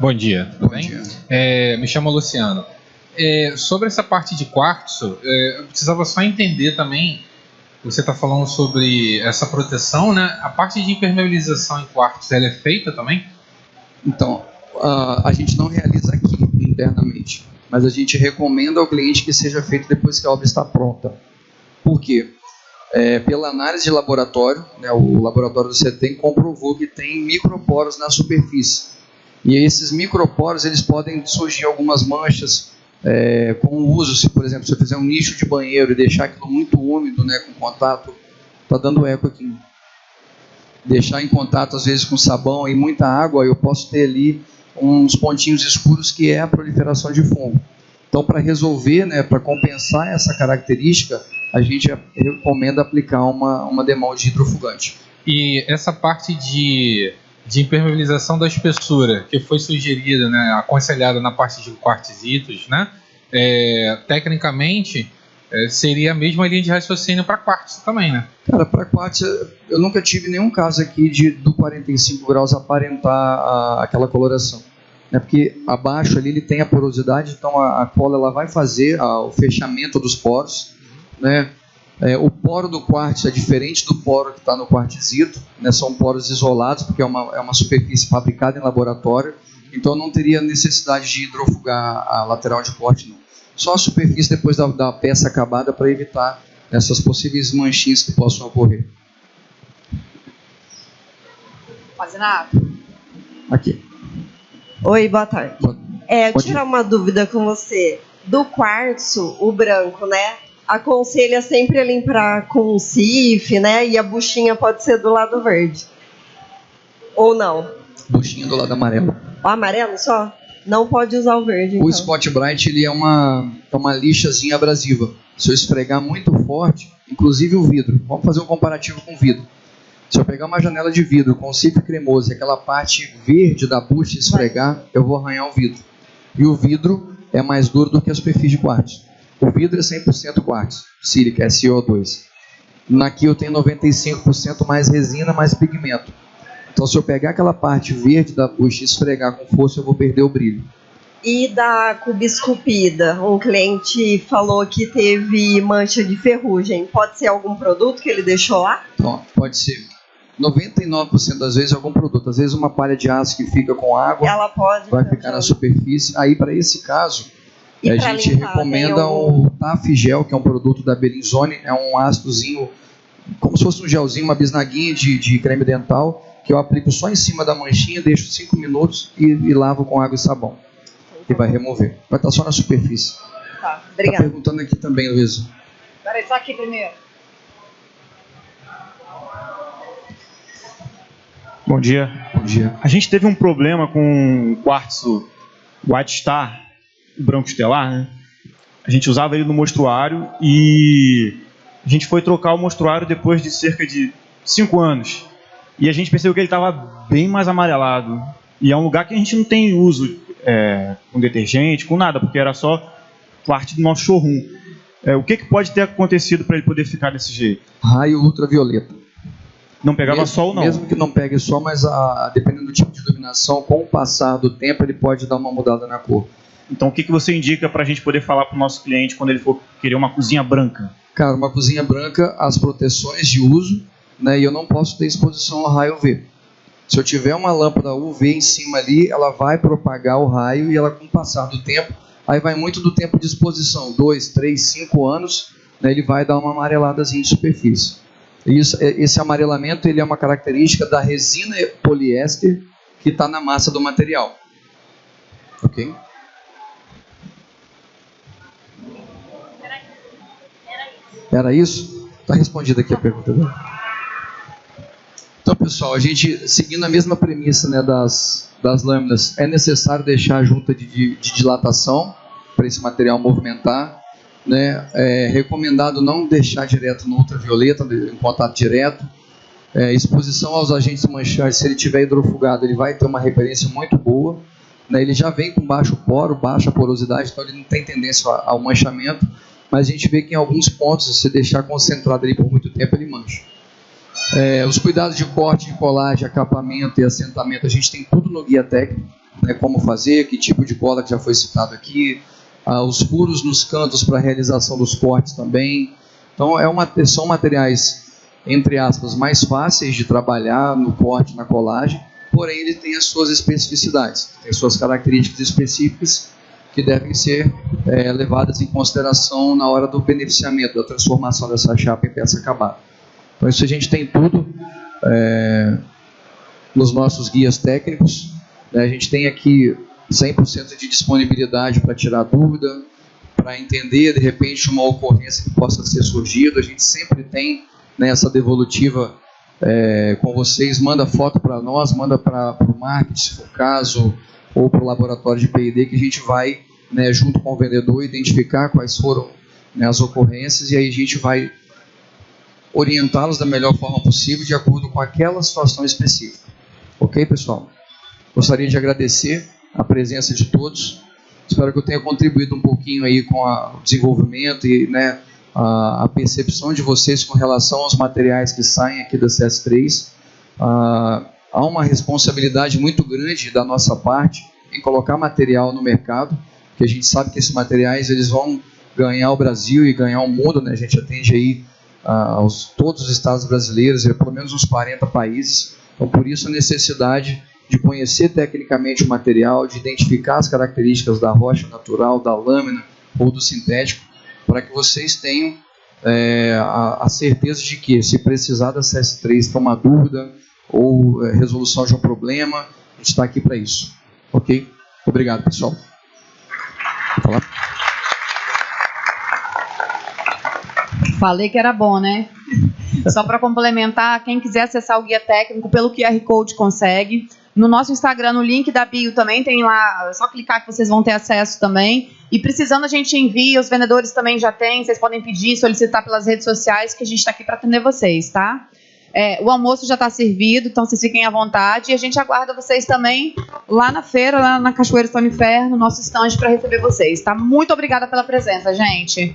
Bom dia, tudo bem? Me chamo Luciano. Sobre essa parte de quartzo, eu precisava só entender também, você está falando sobre essa proteção, né? A parte de impermeabilização em quartzo, ela é feita também? Então, a gente não realiza aqui internamente, mas a gente recomenda ao cliente que seja feito depois que a obra está pronta. Por quê? Pela análise de laboratório, né, o laboratório do CETEM comprovou que tem microporos na superfície. E esses microporos eles podem surgir algumas manchas com o uso. Por exemplo, se eu fizer um nicho de banheiro e deixar aquilo muito úmido, né, com contato, está dando eco aqui. Deixar em contato às vezes com sabão e muita água, eu posso ter ali uns pontinhos escuros que é a proliferação de fungo. Então, para resolver, né, para compensar essa característica, a gente recomenda aplicar uma demão de hidrofugante. E essa parte de impermeabilização da espessura, que foi sugerida, né, aconselhada na parte de quartzitos, né, tecnicamente seria a mesma linha de raciocínio para quartzo também, né? Cara, para quartzo, eu nunca tive nenhum caso aqui do 45 graus aparentar aquela coloração. Porque abaixo ali ele tem a porosidade, então a cola ela vai fazer o fechamento dos poros, né? O poro do quartzo é diferente do poro que está no quartzito, né? São poros isolados, porque é uma superfície fabricada em laboratório, então não teria necessidade de hidrofugar a lateral de corte, não. Só a superfície depois da peça acabada para evitar essas possíveis manchinhas que possam ocorrer. Fazinato. Aqui. Oi, boa tarde. Tirar uma dúvida com você. Do quartzo, o branco, né? Aconselha sempre a limpar com CIF, né? E a buchinha pode ser do lado verde. Ou não? Buchinha do lado amarelo. O amarelo só? Não pode usar o verde. O então. Spot Bright ele é uma lixazinha abrasiva. Se eu esfregar muito forte, inclusive o vidro, vamos fazer um comparativo com o vidro. Se eu pegar uma janela de vidro com cifre cremoso e aquela parte verde da bucha esfregar, eu vou arranhar o vidro. E o vidro é mais duro do que a superfície de quartzo. O vidro é 100% quartzo, sílica, SiO2. Aqui eu tenho 95% mais resina, mais pigmento. Então se eu pegar aquela parte verde da bucha e esfregar com força, eu vou perder o brilho. E da cuba esculpida, um cliente falou que teve mancha de ferrugem. Pode ser algum produto que ele deixou lá? Então, pode ser. 99% das vezes algum produto. Às vezes uma palha de aço que fica com água, ela pode vai ficar na superfície. Aí para esse caso, a gente limpar, recomenda o TAF Gel, que é um produto da Bellinzone. É um ácidozinho, como se fosse um gelzinho, uma bisnaguinha de creme dental, que eu aplico só em cima da manchinha, deixo 5 minutos e lavo com água e sabão. E vai remover. Vai estar só na superfície. Tá, obrigada. Tá perguntando aqui também, Luísa. Peraí, só aqui primeiro. Bom dia. Bom dia. A gente teve um problema com o quartzo White Star, o branco estelar, né? A gente usava ele no mostruário e a gente foi trocar o mostruário depois de cerca de 5 anos. E a gente percebeu que ele estava bem mais amarelado. E é um lugar que a gente não tem uso com detergente, com nada, porque era só parte do nosso showroom. O que pode ter acontecido para ele poder ficar desse jeito? Raio ultravioleta. Não pegava sol, não? Mesmo que não pegue sol, mas dependendo do tipo de iluminação, com o passar do tempo, ele pode dar uma mudada na cor. Então, o que você indica para a gente poder falar para o nosso cliente quando ele for querer uma cozinha branca? Cara, uma cozinha branca, as proteções de uso, né, e eu não posso ter exposição ao raio UV. Se eu tiver uma lâmpada UV em cima ali, ela vai propagar o raio e ela, com o passar do tempo, aí vai muito do tempo de exposição, 2, 3, 5 anos, né, ele vai dar uma amareladazinha de superfície. Esse amarelamento ele é uma característica da resina poliéster que está na massa do material. Ok? Era isso? Está respondida aqui a pergunta dele. Então, pessoal, a gente, seguindo a mesma premissa, né, das lâminas, é necessário deixar a junta de dilatação para esse material movimentar. Né? É recomendado não deixar direto no ultravioleta, em contato direto. Exposição aos agentes manchantes, se ele tiver hidrofugado, ele vai ter uma repelência muito boa. Né? Ele já vem com baixo poro, baixa porosidade, então ele não tem tendência ao manchamento, mas a gente vê que em alguns pontos, se deixar concentrado ali por muito tempo, ele mancha. Os cuidados de corte, de colagem, acapamento e assentamento, a gente tem tudo no guia técnico, né? Como fazer, que tipo de cola que já foi citado aqui, os furos nos cantos para a realização dos cortes também. Então são materiais, entre aspas, mais fáceis de trabalhar no corte, na colagem, porém ele tem as suas especificidades, tem suas características específicas que devem ser levadas em consideração na hora do beneficiamento, da transformação dessa chapa em peça acabada. Então isso a gente tem tudo nos nossos guias técnicos, né? A gente tem aqui 100% de disponibilidade para tirar dúvida, para entender, de repente, uma ocorrência que possa ser surgida. A gente sempre tem, né, essa devolutiva com vocês. Manda foto para nós, manda para o marketing, se for o caso, ou para o laboratório de P&D, que a gente vai, né, junto com o vendedor, identificar quais foram, né, as ocorrências, e aí a gente vai orientá-los da melhor forma possível, de acordo com aquela situação específica. Ok, pessoal? Gostaria de agradecer a presença de todos. Espero que eu tenha contribuído um pouquinho aí com o desenvolvimento e, né, a percepção de vocês com relação aos materiais que saem aqui da CS3. Há uma responsabilidade muito grande da nossa parte em colocar material no mercado, que a gente sabe que esses materiais eles vão ganhar o Brasil e ganhar o mundo, né? A gente atende aí todos os estados brasileiros, pelo menos uns 40 países. Então, por isso a necessidade de conhecer tecnicamente o material, de identificar as características da rocha natural, da lâmina ou do sintético, para que vocês tenham a certeza de que, se precisar da CS3 para uma dúvida ou resolução de um problema, a gente está aqui para isso. Ok? Obrigado, pessoal. Vou falar? Falei que era bom, né? Só para complementar, quem quiser acessar o guia técnico pelo QR Code consegue. No nosso Instagram, no link da bio também tem lá, é só clicar que vocês vão ter acesso também. E precisando a gente envia, os vendedores também já têm, vocês podem pedir, solicitar pelas redes sociais, que a gente está aqui para atender vocês, tá? O almoço já está servido, então vocês fiquem à vontade. E a gente aguarda vocês também lá na feira, lá na Cachoeira Stone Fair, no nosso stand, para receber vocês, tá? Muito obrigada pela presença, gente.